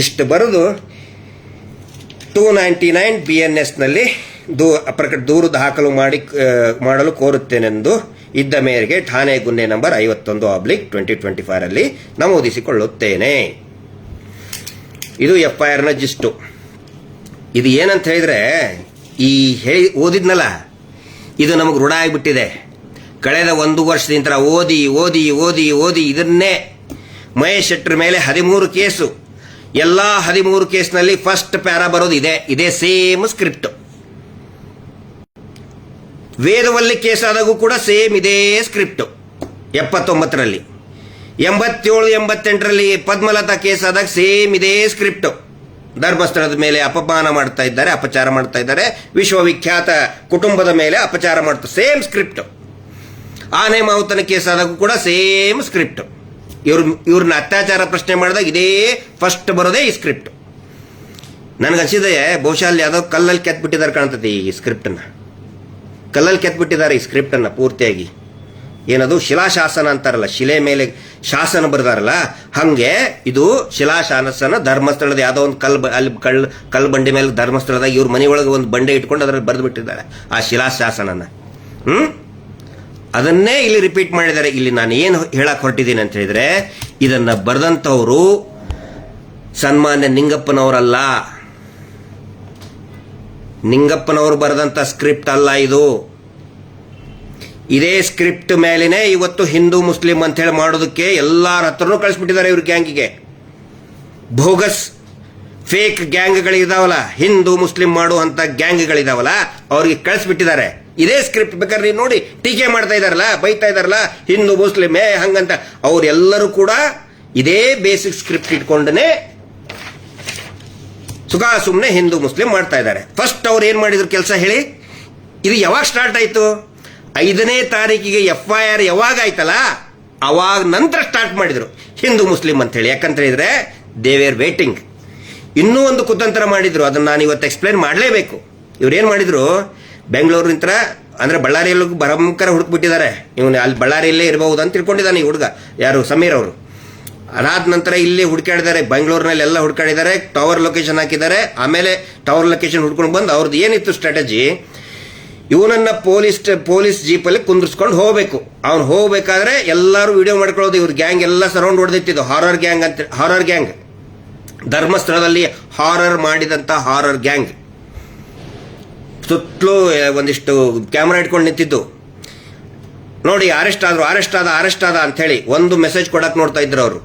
ಇಷ್ಟು ಬರೆದು 299 BNS ನಲ್ಲಿ ದೂರು ದಾಖಲು ಮಾಡಲು ಕೋರುತ್ತೇನೆಂದು ಇದ್ದ ಮೇರೆಗೆ ಠಾಣೆ ಗುನ್ನೆ ನಂಬರ್ 51/2025 ಅಲ್ಲಿ ನಮೂದಿಸಿಕೊಳ್ಳುತ್ತೇನೆ. ಇದು FIR ನ ಜಿಸ್ಟು. ಇದು ಏನಂತ ಹೇಳಿದ್ರೆ, ಈ ಓದಿದ್ನಲ್ಲ, ಇದು ನಮಗೆ ರೂಢ ಆಗಿಬಿಟ್ಟಿದೆ. ಕಳೆದ 1 ವರ್ಷದಿಂದ ಓದಿ ಓದಿ ಓದಿ ಓದಿ ಇದನ್ನೇ. ಮಹೇಶ್ ಶೆಟ್ಟರ್ ಮೇಲೆ 13 ಕೇಸು, ಎಲ್ಲ 13 ಕೇಸ್ನಲ್ಲಿ ಫಸ್ಟ್ ಪ್ಯಾರಾ ಬರೋದು ಇದೇ ಸೇಮ್ ಸ್ಕ್ರಿಪ್ಟ್. ವೇದವಲ್ಲಿ ಕೇಸ್ ಆದಾಗೂ ಕೂಡ ಸೇಮ್ ಇದೇ ಸ್ಕ್ರಿಪ್ಟ್. 79ರಲ್ಲಿ, 87, 88ರಲ್ಲಿ ಪದ್ಮಲತಾ ಕೇಸ್ ಆದಾಗ ಸೇಮ್ ಇದೇ ಸ್ಕ್ರಿಪ್ಟ್. ಧರ್ಮಸ್ಥಳದ ಮೇಲೆ ಅಪಮಾನ ಮಾಡ್ತಾ ಇದ್ದಾರೆ, ಅಪಚಾರ ಮಾಡ್ತಾ ಇದ್ದಾರೆ, ವಿಶ್ವವಿಖ್ಯಾತ ಕುಟುಂಬದ ಮೇಲೆ ಅಪಚಾರ ಮಾಡ್ತಾರೆ, ಸೇಮ್ ಸ್ಕ್ರಿಪ್ಟ್. ಆನೆ ಮಾವುತನ ಕೇಸ್ ಆದಾಗೂ ಕೂಡ ಸೇಮ್ ಸ್ಕ್ರಿಪ್ಟ್. ಇವ್ರನ್ನ ಅತ್ಯಾಚಾರ ಪ್ರಶ್ನೆ ಮಾಡಿದಾಗ ಇದೇ ಫಸ್ಟ್ ಬರೋದೇ ಈ ಸ್ಕ್ರಿಪ್ಟ್. ನನಗನ್ಸಿದೆ ಬಹುಶಃ ಅಲ್ಲಿ ಯಾವುದೋ ಕಲ್ಲಲ್ಲಿ ಕೆತ್ಬಿಟ್ಟಿದ್ದಾರೆ ಕಾಣ್ತದೆ. ಈ ಸ್ಕ್ರಿಪ್ಟನ್ನ ಕಲ್ಲಲ್ಲಿ ಕೆತ್ಬಿಟ್ಟಿದ್ದಾರೆ, ಈ ಸ್ಕ್ರಿಪ್ಟನ್ನು ಪೂರ್ತಿಯಾಗಿ. ಏನದು ಶಿಲಾಶಾಸನ ಅಂತಾರಲ್ಲ, ಶಿಲೆ ಮೇಲೆ ಶಾಸನ ಬರೆದಾರಲ್ಲ, ಹಂಗೆ ಇದು ಶಿಲಾಶಾಸನ. ಧರ್ಮಸ್ಥಳದ ಯಾವುದೋ ಒಂದು ಕಲ್ಲು ಬಂಡಿ ಮೇಲೆ ಧರ್ಮಸ್ಥಳದಾಗ ಇವ್ರ ಮನೆಯೊಳಗೆ ಒಂದು ಬಂಡೆ ಇಟ್ಕೊಂಡು ಅದರಲ್ಲಿ ಬರೆದು ಬಿಟ್ಟಿದ್ದಾರೆ ಆ ಶಿಲಾಶಾಸನನ. ಅದನ್ನೇ ಇಲ್ಲಿ ರಿಪೀಟ್ ಮಾಡಿದ್ದಾರೆ. ಇಲ್ಲಿ ನಾನು ಏನು ಹೇಳಕ್ ಹೊರಟಿದ್ದೀನಿ ಅಂತ ಹೇಳಿದ್ರೆ, ಇದನ್ನ ಬರೆದಂಥವರು ಸನ್ಮಾನ್ಯ ನಿಂಗಪ್ಪನವರಲ್ಲ, ನಿಂಗಪ್ಪನವರು ಬರೆದಂತ ಸ್ಕ್ರಿಪ್ಟ್ ಅಲ್ಲ ಇದು. ಇದೇ ಸ್ಕ್ರಿಪ್ಟ್ ಮೇಲಿನೇ ಇವತ್ತು ಹಿಂದೂ ಮುಸ್ಲಿಂ ಅಂತ ಹೇಳಿ ಮಾಡೋದಕ್ಕೆ ಎಲ್ಲಾರ ಹತ್ರನೂ ಕಳಿಸ್ಬಿಟ್ಟಿದ್ದಾರೆ. ಇವ್ರ ಗ್ಯಾಂಗಿಗೆ ಬೋಗಸ್ ಫೇಕ್ ಗ್ಯಾಂಗ್ಗಳಿದಾವಲ್ಲ, ಹಿಂದೂ ಮುಸ್ಲಿಂ ಮಾಡುವಂತ ಗ್ಯಾಂಗ್ಗಳಿದಾವಲ್ಲ, ಅವ್ರಿಗೆ ಕಳಿಸ್ಬಿಟ್ಟಿದ್ದಾರೆ ಇದೇ ಸ್ಕ್ರಿಪ್ಟ್. ಬೇಕಾದ್ರೆ ನೀವು ನೋಡಿ, ಟೀಕೆ ಮಾಡ್ತಾ ಇದಾರಲ್ಲ, ಬೈತಾ ಇದಾರಲ್ಲ, ಹಿಂದೂ ಮುಸ್ಲಿಂ ಹಂಗಂತ. ಅವರೆಲ್ಲರೂ ಕೂಡ ಇದೇ ಬೇಸಿಕ್ ಸ್ಕ್ರಿಪ್ಟ್ ಇಟ್ಕೊಂಡೇ ಸುಮ್ಮನೆ ಹಿಂದೂ ಮುಸ್ಲಿಂ ಮಾಡ್ತಾ ಇದ್ದಾರೆ. ಫಸ್ಟ್ ಅವ್ರು ಏನ್ ಮಾಡಿದ್ರು ಕೆಲಸ ಹೇಳಿ? ಇದು ಯಾವಾಗ ಸ್ಟಾರ್ಟ್ ಆಯ್ತು? 5ನೇ ತಾರೀಕಿಗೆ FIR ಯಾವಾಗ ಆಯ್ತಲ್ಲ, ಅವಾಗ ನಂತರ ಸ್ಟಾರ್ಟ್ ಮಾಡಿದ್ರು ಹಿಂದೂ ಮುಸ್ಲಿಂ ಅಂತ ಹೇಳಿ. ಯಾಕಂತ ಹೇಳಿದ್ರೆ ದೇ ವೇರ್ ವೇಟಿಂಗ್. ಇನ್ನೂ ಒಂದು ಕುತಂತ್ರ ಮಾಡಿದ್ರು, ಅದನ್ನ ನಾನು ಇವತ್ತು ಎಕ್ಸ್ಪ್ಲೇನ್ ಮಾಡಲೇಬೇಕು. ಇವ್ರು ಏನ್ ಮಾಡಿದ್ರು, ಬೆಂಗಳೂರಿನ ಅಂದ್ರೆ ಬಳ್ಳಾರಿಯಲ್ಲೂ ಭಯಂಕರ ಹುಡುಕ್ಬಿಟ್ಟಿದ್ದಾರೆ. ಇವನು ಅಲ್ಲಿ ಬಳ್ಳಾರಿಯಲ್ಲೇ ಇರಬಹುದು ಅಂತ ತಿಳ್ಕೊಂಡಿದ್ದಾನೆ ಈ ಹುಡುಗ, ಯಾರು ಸಮೀರ್ ಅವರು. ಅದಾದ ನಂತರ ಇಲ್ಲಿ ಹುಡುಕಾಡಿದ್ದಾರೆ, ಬೆಂಗಳೂರಿನಲ್ಲಿ ಎಲ್ಲ ಹುಡುಕಾಡಿದ್ದಾರೆ, ಟವರ್ ಲೊಕೇಶನ್ ಹಾಕಿದ್ದಾರೆ. ಆಮೇಲೆ ಟವರ್ ಲೊಕೇಶನ್ ಹುಡ್ಕೊಂಡು ಬಂದು ಅವ್ರದ್ದು ಏನಿತ್ತು ಸ್ಟ್ರಾಟಜಿ, ಇವನನ್ನ ಪೊಲೀಸ್ ಜೀಪಲ್ಲಿ ಕುಂದಿರ್ಸ್ಕೊಂಡು ಹೋಗ್ಬೇಕು. ಅವ್ನು ಹೋಗ್ಬೇಕಾದ್ರೆ ಎಲ್ಲರೂ ವಿಡಿಯೋ ಮಾಡ್ಕೊಳ್ಳೋದು. ಇವ್ರ ಗ್ಯಾಂಗ್ ಎಲ್ಲ ಸರೌಂಡ್ ಹೊಡೆದಿತ್ತಿದ್ದು ಹಾರರ್ ಗ್ಯಾಂಗ್, ಧರ್ಮಸ್ಥಳದಲ್ಲಿ ಹಾರರ್ ಮಾಡಿದಂತ ಹಾರರ್ ಗ್ಯಾಂಗ್ ಸುತ್ತಲೂ ಒಂದಿಷ್ಟು ಕ್ಯಾಮ್ರಾ ಇಟ್ಕೊಂಡು ನಿಂತಿದ್ದು. ನೋಡಿ ಅರೆಸ್ಟ್ ಆದ ಅಂತ ಹೇಳಿ ಒಂದು ಮೆಸೇಜ್ ಕೊಡಕ್ ನೋಡ್ತಾ ಇದ್ರು ಅವರು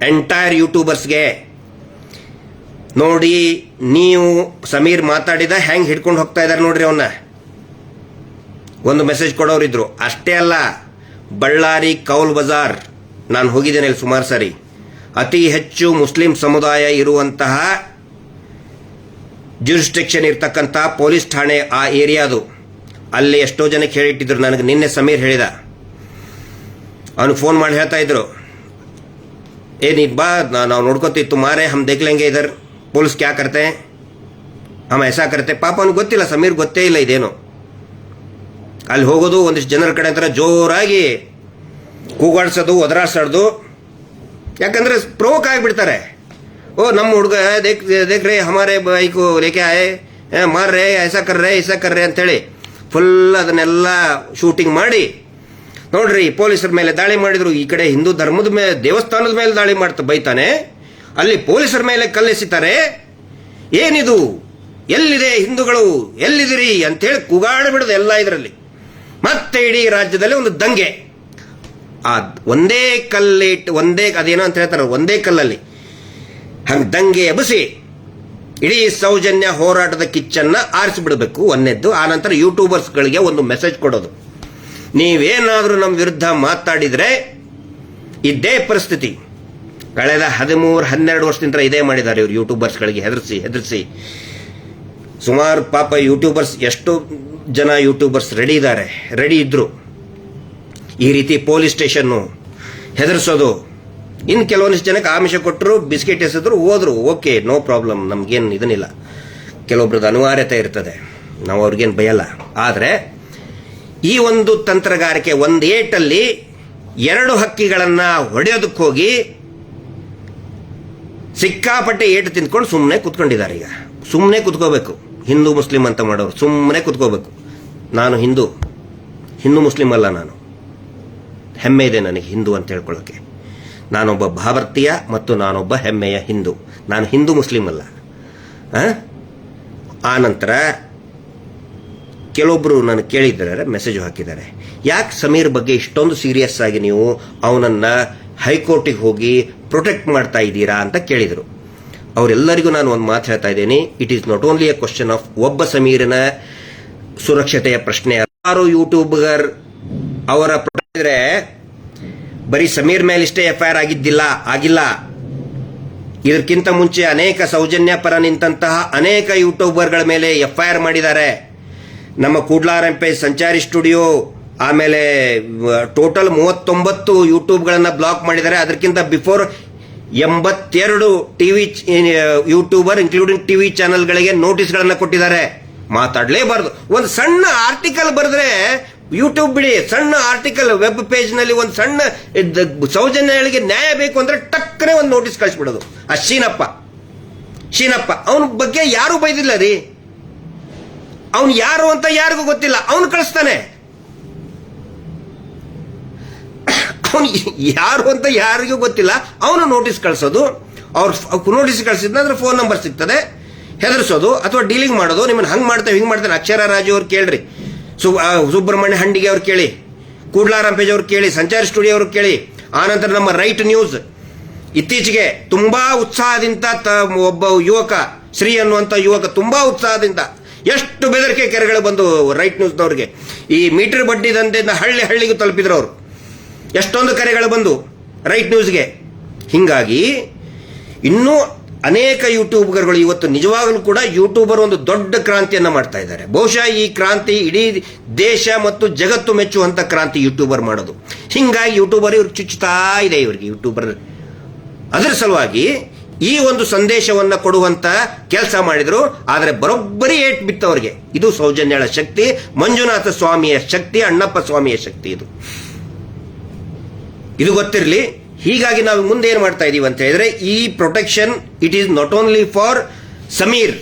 ಎಂಟೈರ್ ಯೂಟ್ಯೂಬರ್ಸ್ಗೆ. ನೋಡಿ ನೀವು ಸಮೀರ್ ಮಾತಾಡಿದ ಹೆಂಗ್ ಹಿಡ್ಕೊಂಡು ಹೋಗ್ತಾ ಇದಾರೆ ನೋಡ್ರಿ ಅವನ್ನ, ಒಂದು ಮೆಸೇಜ್ ಕೊಡೋರಿದ್ರು. ಅಷ್ಟೇ ಅಲ್ಲ, ಬಳ್ಳಾರಿ ಕೌಲ್ ಬಜಾರ್ ನಾನು ಹೋಗಿದ್ದೇನೆ ಇಲ್ಲಿ ಸುಮಾರು ಸಾರಿ. ಅತಿ ಹೆಚ್ಚು ಮುಸ್ಲಿಂ ಸಮುದಾಯ ಇರುವಂತಹ ಜ್ಯೂರಿಸ್ಡಿಕ್ಷನ್ ಇರ್ತಕ್ಕಂಥ ಪೊಲೀಸ್ ಠಾಣೆ ಆ ಏರಿಯಾದು. ಅಲ್ಲಿ ಎಷ್ಟೋ ಜನಕ್ಕೆ ಹೇಳಿಟ್ಟಿದ್ರು. ನನಗೆ ನಿನ್ನೆ ಸಮೀರ್ ಹೇಳಿದ, ಅವನು ಫೋನ್ ಮಾಡಿ ಹೇಳ್ತಾ ಇದ್ರು, ನೀನ್ ಬಾ ನಾವು ನೋಡ್ಕೋತೀವಿ, ತುಮಾರೆ ಹಮ್ ದೇಖ್ ಲೆಂಗೆ ಇದರ್, ಪೊಲೀಸ್ ಕ್ಯಾ ಕರ್ತೆ ಹಮ್ ಐಸಾ ಕರ್ತೆ. ಪಾಪ ಅವ್ನಿಗೆ ಗೊತ್ತಿಲ್ಲ, ಸಮೀರ್ ಗೊತ್ತೇ ಇಲ್ಲ ಇದೇನು. ಅಲ್ಲಿ ಹೋಗೋದು ಒಂದಿಷ್ಟು ಜನರ ಕಡೆ ಅಂತಾರೆ ಜೋರಾಗಿ ಕೂಗಾಡ್ಸೋದು, ಒದರಾಡ್ಸೋದು. ಯಾಕಂದ್ರೆ ಪ್ರವೋಕ್ ಆಗಿಬಿಡ್ತಾರೆ. ಓ ನಮ್ಮ ಹುಡುಗ ದೇಖ್ ರೇ ಹಮಾರೆ ಬೈಕು ಲೇಕೆ ಆಯೆ ಮಾರ್ ರೇ ಐಸಾ ಕರ್ ರೇ ಅಂತೇಳಿ ಫುಲ್ ಅದನ್ನೆಲ್ಲ ಶೂಟಿಂಗ್ ಮಾಡಿ. ನೋಡ್ರಿ ಪೊಲೀಸರ ಮೇಲೆ ದಾಳಿ ಮಾಡಿದ್ರು. ಈ ಕಡೆ ಹಿಂದೂ ಧರ್ಮದ ಮೇಲೆ ದೇವಸ್ಥಾನದ ಮೇಲೆ ದಾಳಿ ಬೈತಾನೆ, ಅಲ್ಲಿ ಪೊಲೀಸರ ಮೇಲೆ ಕಲ್ಲೆಸಿತಾರೆ. ಏನಿದು, ಎಲ್ಲಿದೆ ಹಿಂದೂಗಳು, ಎಲ್ಲಿದಿರಿ ಅಂತೇಳಿ ಕೂಗಾಡಿಬಿಡುದು ಎಲ್ಲ ಇದರಲ್ಲಿ. ಮತ್ತೆ ಇಡೀ ರಾಜ್ಯದಲ್ಲಿ ಒಂದು ದಂಗೆ. ಆ ಒಂದೇ ಅದೇನೋ ಅಂತ ಹೇಳ್ತಾರೆ, ಒಂದೇ ಕಲ್ಲಲ್ಲಿ ಹಂಗೆ ದಂಗೆ ಎಬ್ಬಿಸಿ ಇಡೀ ಸೌಜನ್ಯ ಹೋರಾಟದ ಕಿಚ್ಚನ್ನ ಆರಿಸಿಬಿಡಬೇಕು ಒಂದನೇದ್ದು. ಆ ನಂತರ ಯೂಟ್ಯೂಬರ್ಸ್ಗಳಿಗೆ ಒಂದು ಮೆಸೇಜ್ ಕೊಡೋದು, ನೀವೇನಾದ್ರೂ ನಮ್ಮ ವಿರುದ್ಧ ಮಾತಾಡಿದ್ರೆ ಇದೇ ಪರಿಸ್ಥಿತಿ. ಕಳೆದ 13-12 ವರ್ಷದಿಂದ ಇದೇ ಮಾಡಿದ್ದಾರೆ ಇವರು ಯೂಟ್ಯೂಬರ್ಸ್ಗಳಿಗೆ ಹೆದರಿಸಿ. ಸುಮಾರು ಪಾಪ ಯೂಟ್ಯೂಬರ್ಸ್, ಎಷ್ಟು ಜನ ಯೂಟ್ಯೂಬರ್ಸ್ ರೆಡಿ ಇದ್ರು ಈ ರೀತಿ ಪೊಲೀಸ್ ಸ್ಟೇಷನ್ನು ಹೆದರ್ಸೋದು. ಇನ್ನು ಕೆಲವೊಂದಿಷ್ಟು ಜನಕ್ಕೆ ಆಮಿಷ ಕೊಟ್ಟರು, ಬಿಸ್ಕೆಟ್ ಎಸೆದ್ರು, ಹೋದ್ರು. ಓಕೆ, ನೋ ಪ್ರಾಬ್ಲಮ್, ನಮ್ಗೇನು ಇದನ್ನಿಲ್ಲ. ಕೆಲವೊಬ್ರದ್ದು ಅನಿವಾರ್ಯತೆ ಇರ್ತದೆ, ನಾವು ಅವ್ರಿಗೇನು ಬಯಲ್ಲ. ಆದರೆ ಈ ಒಂದು ತಂತ್ರಗಾರಿಕೆ ಒಂದು ಏಟಲ್ಲಿ 2 ಹಕ್ಕಿಗಳನ್ನ ಹೊಡೆಯೋದಕ್ಕೆ ಹೋಗಿ ಸಿಕ್ಕಾಪಟ್ಟೆ ಏಟು ತಿಂದ್ಕೊಂಡು ಸುಮ್ಮನೆ ಕುತ್ಕೊಂಡಿದ್ದಾರೆ. ಈಗ ಸುಮ್ಮನೆ ಕುತ್ಕೋಬೇಕು. ಹಿಂದೂ ಮುಸ್ಲಿಂ ಅಂತ ಮಾಡೋರು ಸುಮ್ಮನೆ ಕುತ್ಕೋಬೇಕು. ನಾನು ಹಿಂದೂ ಮುಸ್ಲಿಂ ಅಲ್ಲ. ನಾನು ಹೆಮ್ಮೆ ಇದೆ ನನಗೆ ಹಿಂದೂ ಅಂತ ಹೇಳ್ಕೊಳ್ಳೋಕೆ. ನಾನೊಬ್ಬ ಭಾರತೀಯ ಮತ್ತು ನಾನೊಬ್ಬ ಹೆಮ್ಮೆಯ ಹಿಂದೂ. ನಾನು ಹಿಂದೂ ಮುಸ್ಲಿಂ ಅಲ್ಲ. ಆ ನಂತರ ಕೆಲವೊಬ್ರು ನನಗೆ ಕೇಳಿದ್ದಾರೆ, ಮೆಸೇಜ್ ಹಾಕಿದ್ದಾರೆ, ಯಾಕೆ ಸಮೀರ್ ಬಗ್ಗೆ ಇಷ್ಟೊಂದು ಸೀರಿಯಸ್ ಆಗಿ ನೀವು ಅವನನ್ನ ಹೈಕೋರ್ಟಿಗೆ ಹೋಗಿ ಪ್ರೊಟೆಕ್ಟ್ ಮಾಡ್ತಾ ಇದ್ದೀರಾ ಅಂತ ಕೇಳಿದರು. ಅವರೆಲ್ಲರಿಗೂ ನಾನು ಒಂದು ಮಾತು ಹೇಳ್ತಾ ಇದ್ದೀನಿ, it is not only A question of ಒಬ್ಬ ಸಮೀರನ ಸುರಕ್ಷತೆಯ ಪ್ರಶ್ನೆ. ಯಾರು ಯೂಟ್ಯೂಬರ್ ಅವರ ಪ್ರೊಟೆಕ್ಟ್ ಬರೀ ಸಮೀರ್ ಮೇಲೆ ಇಷ್ಟೇ FIR ಆಗಿಲ್ಲ. ಇದಕ್ಕಿಂತ ಮುಂಚೆ ಅನೇಕ ಸೌಜನ್ಯ ಪರ ನಿಂತಹ ಅನೇಕ ಯೂಟ್ಯೂಬರ್ಗಳ ಮೇಲೆ FIR ಮಾಡಿದ್ದಾರೆ. ನಮ್ಮ ಕೂಡ್ಲಾರಂಪೆ ಸಂಚಾರಿ ಸ್ಟುಡಿಯೋ, ಆಮೇಲೆ ಟೋಟಲ್ 39 ಯೂಟ್ಯೂಬ್ಗಳನ್ನ ಬ್ಲಾಕ್ ಮಾಡಿದ್ದಾರೆ. ಅದಕ್ಕಿಂತ before 82 TV YouTuber including TV ಚಾನೆಲ್ಗಳಿಗೆ ನೋಟಿಸ್ಗಳನ್ನ ಕೊಟ್ಟಿದ್ದಾರೆ. ಮಾತಾಡಲೇಬಾರದು. ಒಂದು ಸಣ್ಣ ಆರ್ಟಿಕಲ್ ಬರೆದ್ರೆ ಯೂಟ್ಯೂಬ್ ಬಿಡಿ, ಸಣ್ಣ ಆರ್ಟಿಕಲ್ ವೆಬ್ ಪೇಜ್ ನಲ್ಲಿ ಒಂದು ಸಣ್ಣ ಸೌಜನ್ಯಗಳಿಗೆ ನ್ಯಾಯ ಬೇಕು ಅಂದ್ರೆ ಟಕ್ಕನೆ ಒಂದು ನೋಟಿಸ್ ಕಳಿಸ್ಬಿಡೋದು. ಆ ಶೀನಪ್ಪ ಅವನ ಬಗ್ಗೆ ಯಾರು ಬೈದಿಲ್ಲ ರೀ. ಅವನು ಯಾರು ಅಂತ ಯಾರಿಗೂ ಗೊತ್ತಿಲ್ಲ, ಅವನು ಕಳಿಸ್ತಾನೆ. ಅವನು ಯಾರು ಅಂತ ಯಾರಿಗೂ ಗೊತ್ತಿಲ್ಲ, ಅವನು ನೋಟಿಸ್ ಕಳಿಸೋದು. ಅವ್ರು ನೋಟಿಸ್ ಕಳಿಸಿದ್ರೆ ಫೋನ್ ನಂಬರ್ ಸಿಗ್ತದೆ, ಹೆದರ್ಸೋದು ಅಥವಾ ಡೀಲಿಂಗ್ ಮಾಡೋದು. ನಿಮ್ಮನ್ನು ಹಂಗೆ ಮಾಡ್ತೇವೆ ಹಿಂಗೆ ಮಾಡ್ತೇನೆ. ಅಕ್ಷರ ರಾಜು ಅವ್ರು ಕೇಳ್ರಿ, ಸುಬ್ರಹ್ಮಣ್ಯ ಹಂಡಿಗೆ ಅವ್ರು ಕೇಳಿ, ಕೂಡ್ಲಾರಂಪೇಜ್ ಅವ್ರು ಕೇಳಿ, ಸಂಚಾರಿ ಸ್ಟುಡಿಯೋ ಅವ್ರು ಕೇಳಿ. ಆನಂತರ ನಮ್ಮ ರೈಟ್ ನ್ಯೂಸ್ ಇತ್ತೀಚೆಗೆ ತುಂಬಾ ಉತ್ಸಾಹದಿಂದ ಒಬ್ಬ ಯುವಕ, ಶ್ರೀ ಅನ್ನುವಂಥ ಯುವಕ ತುಂಬಾ ಉತ್ಸಾಹದಿಂದ ಎಷ್ಟು ಬೆದರಿಕೆ ಕೆರೆಗಳು ಬಂದು ರೈಟ್ ನ್ಯೂಸ್ನವ್ರಿಗೆ. ಈ ಮೀಟರ್ ಬಡ್ಡಿ ದಂಧೆಯಿಂದ ಹಳ್ಳಿಗೂ ತಲುಪಿದ್ರು ಅವರು. ಎಷ್ಟೊಂದು ಕರೆಗಳು ಬಂದು ರೈಟ್ ನ್ಯೂಸ್ಗೆ. ಹಿಂಗಾಗಿ ಇನ್ನೂ ಅನೇಕ ಯೂಟ್ಯೂಬರ್ಗಳು ಇವತ್ತು ನಿಜವಾಗಲೂ ಕೂಡ ಯೂಟ್ಯೂಬರ್ ಒಂದು ದೊಡ್ಡ ಕ್ರಾಂತಿಯನ್ನ ಮಾಡ್ತಾ ಇದ್ದಾರೆ. ಬಹುಶಃ ಈ ಕ್ರಾಂತಿ ಇಡೀ ದೇಶ ಮತ್ತು ಜಗತ್ತು ಮೆಚ್ಚುವಂತ ಕ್ರಾಂತಿ ಯೂಟ್ಯೂಬರ್ ಮಾಡೋದು. ಹಿಂಗಾಗಿ ಯೂಟ್ಯೂಬರ್ ಇವ್ರಿಗೆ ಚುಚ್ಚುತ್ತಾ ಇದೆ. ಇವರಿಗೆ ಯೂಟ್ಯೂಬರ್ ಅದರ ಸಲುವಾಗಿ ಈ ಒಂದು ಸಂದೇಶವನ್ನ ಕೊಡುವಂತ ಕೆಲಸ ಮಾಡಿದ್ರು. ಆದರೆ ಬರೋಬ್ಬರಿ ಏಟ್ ಬಿತ್ತವರಿಗೆ. ಇದು ಸೌಜನ್ಯಳ ಶಕ್ತಿ, ಮಂಜುನಾಥ ಸ್ವಾಮಿಯ ಶಕ್ತಿ, ಅಣ್ಣಪ್ಪ ಸ್ವಾಮಿಯ ಶಕ್ತಿ. ಇದು ಗೊತ್ತಿರಲಿ. ಹೀಗಾಗಿ ನಾವು ಮುಂದೆ ಏನು ಮಾಡ್ತಾ ಇದೀವಿ ಅಂತ ಹೇಳಿದ್ರೆ, ಈ protection it is not only for Sameer.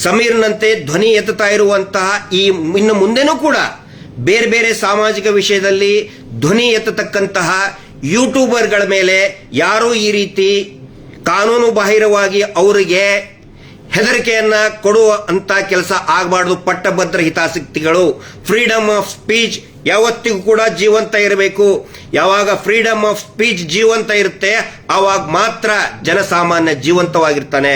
ಸಮೀರ್ನಂತೆ ಧ್ವನಿ ಎತ್ತುತ್ತಾ ಇರುವಂತಹ ಇನ್ನು ಮುಂದೆನೂ ಕೂಡ ಬೇರೆ ಬೇರೆ ಸಾಮಾಜಿಕ ವಿಷಯದಲ್ಲಿ ಧ್ವನಿ ಎತ್ತತಕ್ಕಂತಹ ಯೂಟ್ಯೂಬರ್ಗಳ ಮೇಲೆ ಯಾರೂ ಈ ರೀತಿ ಕಾನೂನು ಬಾಹಿರವಾಗಿ ಅವರಿಗೆ ಹೆದರಿಕೆಯನ್ನ ಕೊಡುವಂತ ಕೆಲಸ ಆಗಬಾರ್ದು. ಪಟ್ಟಭದ್ರ ಹಿತಾಸಕ್ತಿಗಳು, ಫ್ರೀಡಮ್ ಆಫ್ ಸ್ಪೀಚ್ ಯಾವತ್ತಿಗೂ ಕೂಡ ಜೀವಂತ ಇರಬೇಕು. ಯಾವಾಗ ಫ್ರೀಡಮ್ ಆಫ್ ಸ್ಪೀಚ್ ಜೀವಂತ ಇರುತ್ತೆ ಆವಾಗ ಮಾತ್ರ ಜನಸಾಮಾನ್ಯ ಜೀವಂತವಾಗಿರ್ತಾನೆ.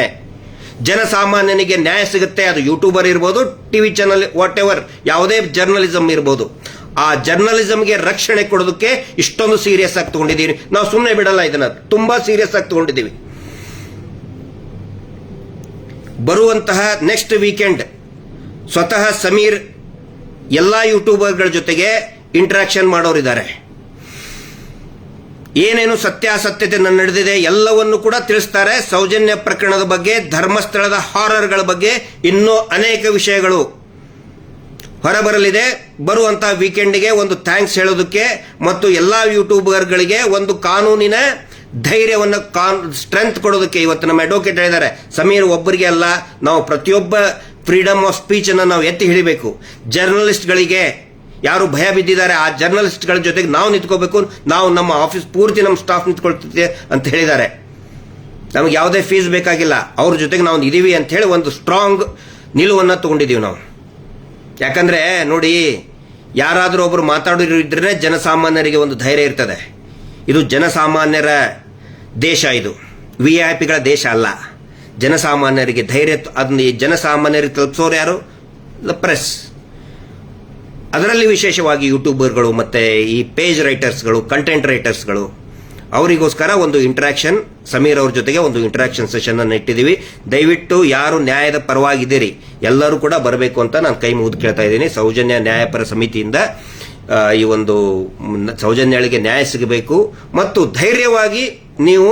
ಜನಸಾಮಾನ್ಯನಿಗೆ ನ್ಯಾಯ ಸಿಗುತ್ತೆ. ಅದು ಯೂಟ್ಯೂಬರ್ ಇರ್ಬೋದು, ಟಿವಿ ಚಾನಲ್, ವಾಟ್ ಎವರ್, ಯಾವುದೇ ಜರ್ನಲಿಸಂ ಇರ್ಬೋದು. ಆ ಜರ್ನಲಿಸಂಗೆ ರಕ್ಷಣೆ ಕೊಡೋದಕ್ಕೆ ಇಷ್ಟೊಂದು ಸೀರಿಯಸ್ ಆಗಿ ತಗೊಂಡಿದ್ದೀವಿ. ನಾವು ಸುಮ್ಮನೆ ಬಿಡಲ್ಲ, ಇದನ್ನ ತುಂಬಾ ಸೀರಿಯಸ್ ಆಗಿ ತಗೊಂಡಿದ್ದೀವಿ. ಬರುವಂತಹ ನೆಕ್ಸ್ಟ್ ವೀಕೆಂಡ್ ಸ್ವತಃ ಸಮೀರ್ ಎಲ್ಲಾ ಯೂಟ್ಯೂಬರ್ಗಳ ಜೊತೆಗೆ ಇಂಟರಾಕ್ಷನ್ ಮಾಡೋರಿದ್ದಾರೆ. ಏನೇನು ಸತ್ಯಾಸತ್ಯತೆ ನಡೆದಿದೆ ಎಲ್ಲವನ್ನು ಕೂಡ ತಿಳಿಸ್ತಾರೆ. ಸೌಜನ್ಯ ಪ್ರಕರಣದ ಬಗ್ಗೆ, ಧರ್ಮಸ್ಥಳದ ಹಾರರ್ಗಳ ಬಗ್ಗೆ ಇನ್ನೂ ಅನೇಕ ವಿಷಯಗಳು ಹೊರಬರಲಿದೆ. ಬರುವಂತಹ ವೀಕೆಂಡ್ಗೆ ಒಂದು ಥ್ಯಾಂಕ್ಸ್ ಹೇಳೋದಕ್ಕೆ ಮತ್ತು ಎಲ್ಲಾ ಯೂಟ್ಯೂಬರ್ಗಳಿಗೆ ಒಂದು ಕಾನೂನಿನ ಧೈರ್ಯವನ್ನು ಸ್ಟ್ರೆಂತ್ ಕೊಡೋದಕ್ಕೆ ಇವತ್ತು ನಮ್ಮ ಅಡ್ವೊಕೇಟ್ ಹೇಳಿದ್ದಾರೆ, ಸಮೀರ್ ಒಬ್ಬರಿಗೆ ಅಲ್ಲ, ನಾವು ಪ್ರತಿಯೊಬ್ಬ ಫ್ರೀಡಮ್ ಆಫ್ ಸ್ಪೀಚ್ ಅನ್ನು ನಾವು ಎತ್ತಿ ಹಿಡಿಬೇಕು. ಜರ್ನಲಿಸ್ಟ್ಗಳಿಗೆ ಯಾರು ಭಯ ಬಿದ್ದಿದ್ದಾರೆ ಆ ಜರ್ನಲಿಸ್ಟ್ಗಳ ಜೊತೆಗೆ ನಾವು ನಿಂತ್ಕೋಬೇಕು. ನಾವು ನಮ್ಮ ಆಫೀಸ್ ಪೂರ್ತಿ ನಮ್ಮ ಸ್ಟಾಫ್ ನಿಂತ್ಕೊಳ್ತಿದ್ದೆ ಅಂತ ಹೇಳಿದ್ದಾರೆ. ನಮಗೆ ಯಾವುದೇ ಫೀಸ್ ಬೇಕಾಗಿಲ್ಲ, ಅವ್ರ ಜೊತೆಗೆ ನಾವು ಇದೀವಿ ಅಂತ ಹೇಳಿ ಒಂದು ಸ್ಟ್ರಾಂಗ್ ನಿಲುವನ್ನು ತಗೊಂಡಿದ್ದೀವಿ ನಾವು. ಯಾಕಂದ್ರೆ ನೋಡಿ, ಯಾರಾದರೂ ಒಬ್ರು ಮಾತಾಡೋರು ಇದ್ರೆ ಜನಸಾಮಾನ್ಯರಿಗೆ ಒಂದು ಧೈರ್ಯ ಇರ್ತದೆ. ಇದು ಜನಸಾಮಾನ್ಯರ ದೇಶ, ಇದು ವಿಐಪಿಗಳ ದೇಶ ಅಲ್ಲ. ಜನಸಾಮಾನ್ಯರಿಗೆ ಧೈರ್ಯ, ಅದನ್ನ ಜನಸಾಮಾನ್ಯರಿಗೆ ತಲುಪಿಸೋರು ಯಾರು? ಪ್ರೆಸ್. ಅದರಲ್ಲಿ ವಿಶೇಷವಾಗಿ ಯೂಟ್ಯೂಬರ್ಗಳು ಮತ್ತೆ ಈ ಪೇಜ್ ರೈಟರ್ಸ್ಗಳು, ಕಂಟೆಂಟ್ ರೈಟರ್ಸ್ಗಳು, ಅವರಿಗೋಸ್ಕರ ಒಂದು ಇಂಟರಾಕ್ಷನ್, ಸಮೀರ್ ಅವ್ರ ಜೊತೆಗೆ ಒಂದು ಇಂಟರಾಕ್ಷನ್ ಸೆಷನ್ ಅನ್ನು ಇಟ್ಟಿದ್ದೀವಿ. ದಯವಿಟ್ಟು ಯಾರು ನ್ಯಾಯದ ಪರವಾಗಿದ್ದೀರಿ ಎಲ್ಲರೂ ಕೂಡ ಬರಬೇಕು ಅಂತ ನಾನು ಕೈ ಮುಗಿದು ಕೇಳ್ತಾ ಇದ್ದೀನಿ. ಸೌಜನ್ಯ ನ್ಯಾಯಪರ ಸಮಿತಿಯಿಂದ ಈ ಒಂದು ಸೌಜನ್ಯಳಿಗೆ ನ್ಯಾಯ ಸಿಗಬೇಕು ಮತ್ತು ಧೈರ್ಯವಾಗಿ ನೀವು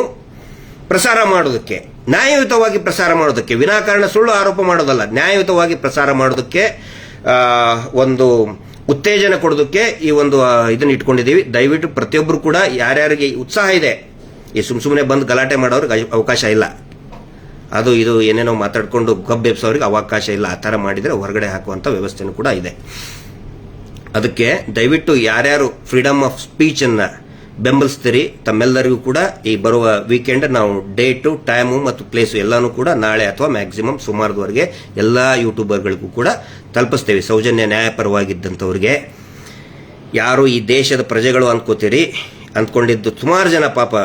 ಪ್ರಸಾರ ಮಾಡೋದಕ್ಕೆ, ನ್ಯಾಯಯುತವಾಗಿ ಪ್ರಸಾರ ಮಾಡೋದಕ್ಕೆ, ವಿನಾಕಾರಣ ಸುಳ್ಳು ಆರೋಪ ಮಾಡೋದಲ್ಲ, ನ್ಯಾಯಯುತವಾಗಿ ಪ್ರಸಾರ ಮಾಡೋದಕ್ಕೆ ಒಂದು ಉತ್ತೇಜನ ಕೊಡೋದಕ್ಕೆ ಈ ಒಂದು ಇದನ್ನ ಇಟ್ಕೊಂಡಿದ್ದೀವಿ. ದಯವಿಟ್ಟು ಪ್ರತಿಯೊಬ್ಬರು ಕೂಡ ಯಾರ್ಯಾರಿಗೆ ಉತ್ಸಾಹ ಇದೆ, ಈ ಸುಮ್ಮನೆ ಬಂದು ಗಲಾಟೆ ಮಾಡೋರಿಗೆ ಅವಕಾಶ ಇಲ್ಲ. ಅದು ಇದು ಏನೇನೋ ಮಾತಾಡ್ಕೊಂಡು ಗಬ್ಬೆಬ್ಸೋರಿಗೆ ಅವಕಾಶ ಇಲ್ಲ. ಆ ಥರ ಮಾಡಿದರೆ ಹೊರಗಡೆ ಹಾಕುವಂಥ ವ್ಯವಸ್ಥೆನೂ ಕೂಡ ಇದೆ. ಅದಕ್ಕೆ ದಯವಿಟ್ಟು ಯಾರ್ಯಾರು ಫ್ರೀಡಮ್ ಆಫ್ ಸ್ಪೀಚ್ ಅನ್ನ ಬೆಂಬಲಿಸ್ತೀರಿ ತಮ್ಮೆಲ್ಲರಿಗೂ ಕೂಡ ಈ ಬರುವ ವೀಕೆಂಡ್ ನಾವು ಡೇಟು, ಟೈಮು ಮತ್ತು ಪ್ಲೇಸು ಎಲ್ಲಾನು ಕೂಡ ನಾಳೆ ಅಥವಾ ಮ್ಯಾಕ್ಸಿಮಮ್ ಸುಮಾರದವರೆಗೆ ಎಲ್ಲಾ ಯೂಟ್ಯೂಬರ್ಗಳಿಗೂ ಕೂಡ ತಲುಪಿಸ್ತೇವೆ. ಸೌಜನ್ಯ ನ್ಯಾಯಪರವಾಗಿದ್ದಂಥವ್ರಿಗೆ, ಯಾರು ಈ ದೇಶದ ಪ್ರಜೆಗಳು ಅಂದ್ಕೊಂಡಿದ್ದು ಸುಮಾರು ಜನ ಪಾಪ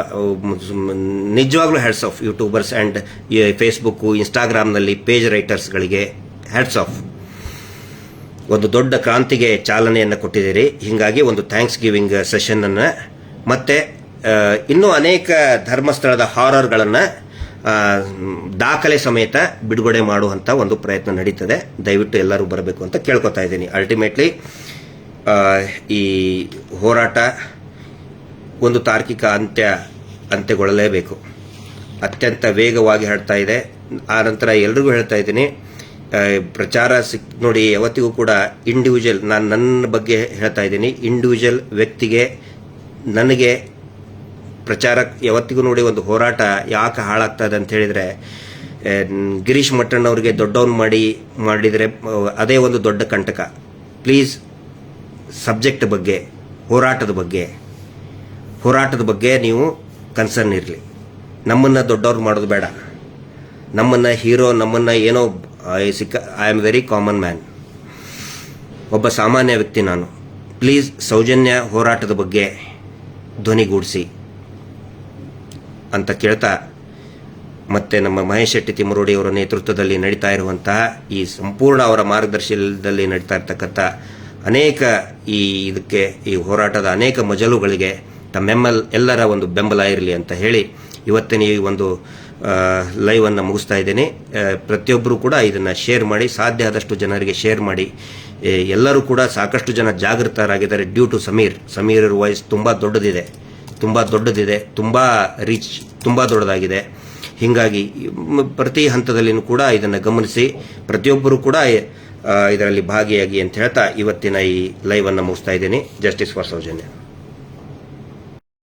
ನಿಜವಾಗ್ಲೂ hats off YouTubers and Facebook, ಇನ್ಸ್ಟಾಗ್ರಾಮ್ನಲ್ಲಿ ಪೇಜ್ ರೈಟರ್ಸ್ಗಳಿಗೆ ಹ್ಯಾಟ್ಸ್ ಆಫ್. ಒಂದು ದೊಡ್ಡ ಕ್ರಾಂತಿಗೆ ಚಾಲನೆಯನ್ನು ಕೊಟ್ಟಿದ್ದೀರಿ. ಹೀಗಾಗಿ ಒಂದು ಥ್ಯಾಂಕ್ಸ್ ಗಿವಿಂಗ್ ಸೆಷನ್ ಅನ್ನ ಮತ್ತೆ ಇನ್ನೂ ಅನೇಕ ಧರ್ಮಸ್ಥಳದ ಹಾರರ್ಗಳನ್ನು ದಾಖಲೆ ಸಮೇತ ಬಿಡುಗಡೆ ಮಾಡುವಂತ ಒಂದು ಪ್ರಯತ್ನ ನಡೀತದೆ. ದಯವಿಟ್ಟು ಎಲ್ಲರೂ ಬರಬೇಕು ಅಂತ ಕೇಳ್ಕೊತಾ ಇದ್ದೀನಿ. ಅಲ್ಟಿಮೇಟ್ಲಿ ಈ ಹೋರಾಟ ಒಂದು ತಾರ್ಕಿಕ ಅಂತ್ಯಗೊಳ್ಳಲೇಬೇಕು. ಅತ್ಯಂತ ವೇಗವಾಗಿ ಹರಡ್ತಾ ಇದೆ. ಆ ನಂತರ ಎಲ್ರಿಗೂ ಹೇಳ್ತಾ ಇದ್ದೀನಿ, ಪ್ರಚಾರ ನೋಡಿ, ಯಾವತ್ತಿಗೂ ಕೂಡ ಇಂಡಿವಿಜುವಲ್, ನಾನು ನನ್ನ ಬಗ್ಗೆ ಹೇಳ್ತಾ ಇದ್ದೀನಿ, ಇಂಡಿವಿಜುವಲ್ ವ್ಯಕ್ತಿಗೆ ನನಗೆ ಪ್ರಚಾರ ಯಾವತ್ತಿಗೂ ನೋಡಿ ಒಂದು ಹೋರಾಟ ಯಾಕೆ ಹಾಳಾಗ್ತಾ ಇದೆ ಅಂತ ಹೇಳಿದ್ರೆ, ಗಿರೀಶ್ ಮಟ್ಟಣ್ಣವ್ರಿಗೆ ದೊಡ್ಡವನ್ ಮಾಡಿದರೆ ಅದೇ ಒಂದು ದೊಡ್ಡ ಕಂಟಕ. ಪ್ಲೀಸ್ ಸಬ್ಜೆಕ್ಟ್ ಬಗ್ಗೆ, ಹೋರಾಟದ ಬಗ್ಗೆ ನೀವು ಕನ್ಸರ್ನ್ ಇರಲಿ. ನಮ್ಮನ್ನ ದೊಡ್ಡವ್ರು ಮಾಡೋದು ಬೇಡ, ನಮ್ಮನ್ನ ಹೀರೋ, ನಮ್ಮನ್ನ ಏನೋ I am very common man, ಒಬ್ಬ ಸಾಮಾನ್ಯ ವ್ಯಕ್ತಿ ನಾನು. ಪ್ಲೀಸ್ ಸೌಜನ್ಯ ಹೋರಾಟದ ಬಗ್ಗೆ ಧ್ವನಿಗೂಡಿಸಿ ಅಂತ ಕೇಳ್ತಾ, ಮತ್ತೆ ನಮ್ಮ ಮಹೇಶ್ ಶೆಟ್ಟಿ ತಿಮ್ಮರೋಡಿ ಅವರ ನೇತೃತ್ವದಲ್ಲಿ ನಡೀತಾ ಇರುವಂತಹ ಈ ಸಂಪೂರ್ಣ ಅವರ ಮಾರ್ಗದರ್ಶನದಲ್ಲಿ ನಡೀತಾ ಇರ್ತಕ್ಕಂಥ ಅನೇಕ ಈ ಹೋರಾಟದ ಅನೇಕ ಮಜಲುಗಳಿಗೆ ಎಲ್ಲರ ಒಂದು ಬೆಂಬಲ ಇರಲಿ ಅಂತ ಹೇಳಿ ಇವತ್ತಿನ ಈ ಒಂದು ಲೈವ್ ಅನ್ನು ಮುಗಿಸ್ತಾ ಇದ್ದೇನೆ. ಪ್ರತಿಯೊಬ್ಬರು ಕೂಡ ಇದನ್ನ ಶೇರ್ ಮಾಡಿ, ಸಾಧ್ಯ ಆದಷ್ಟು ಜನರಿಗೆ ಶೇರ್ ಮಾಡಿ. ಎಲ್ಲರೂ ಕೂಡ ಸಾಕಷ್ಟು ಜನ ಜಾಗೃತರಾಗಿದ್ದಾರೆ ಡ್ಯೂ ಟು ಸಮೀರ್ ವಾಯ್ಸ್ ತುಂಬಾ ದೊಡ್ಡದಿದೆ, ತುಂಬಾ ರೀಚ್ ತುಂಬಾ ದೊಡ್ಡದಾಗಿದೆ. ಹೀಗಾಗಿ ಪ್ರತಿ ಹಂತದಲ್ಲಿನೂ ಕೂಡ ಇದನ್ನು ಗಮನಿಸಿ ಪ್ರತಿಯೊಬ್ಬರು ಕೂಡ ಇದರಲ್ಲಿ ಭಾಗಿಯಾಗಿ ಅಂತ ಹೇಳ್ತಾ ಇವತ್ತಿನ ಈ ಲೈವ್ ಅನ್ನು ಮುಗಿಸ್ತಾ ಇದ್ದೀನಿ. Justice for Soujanya.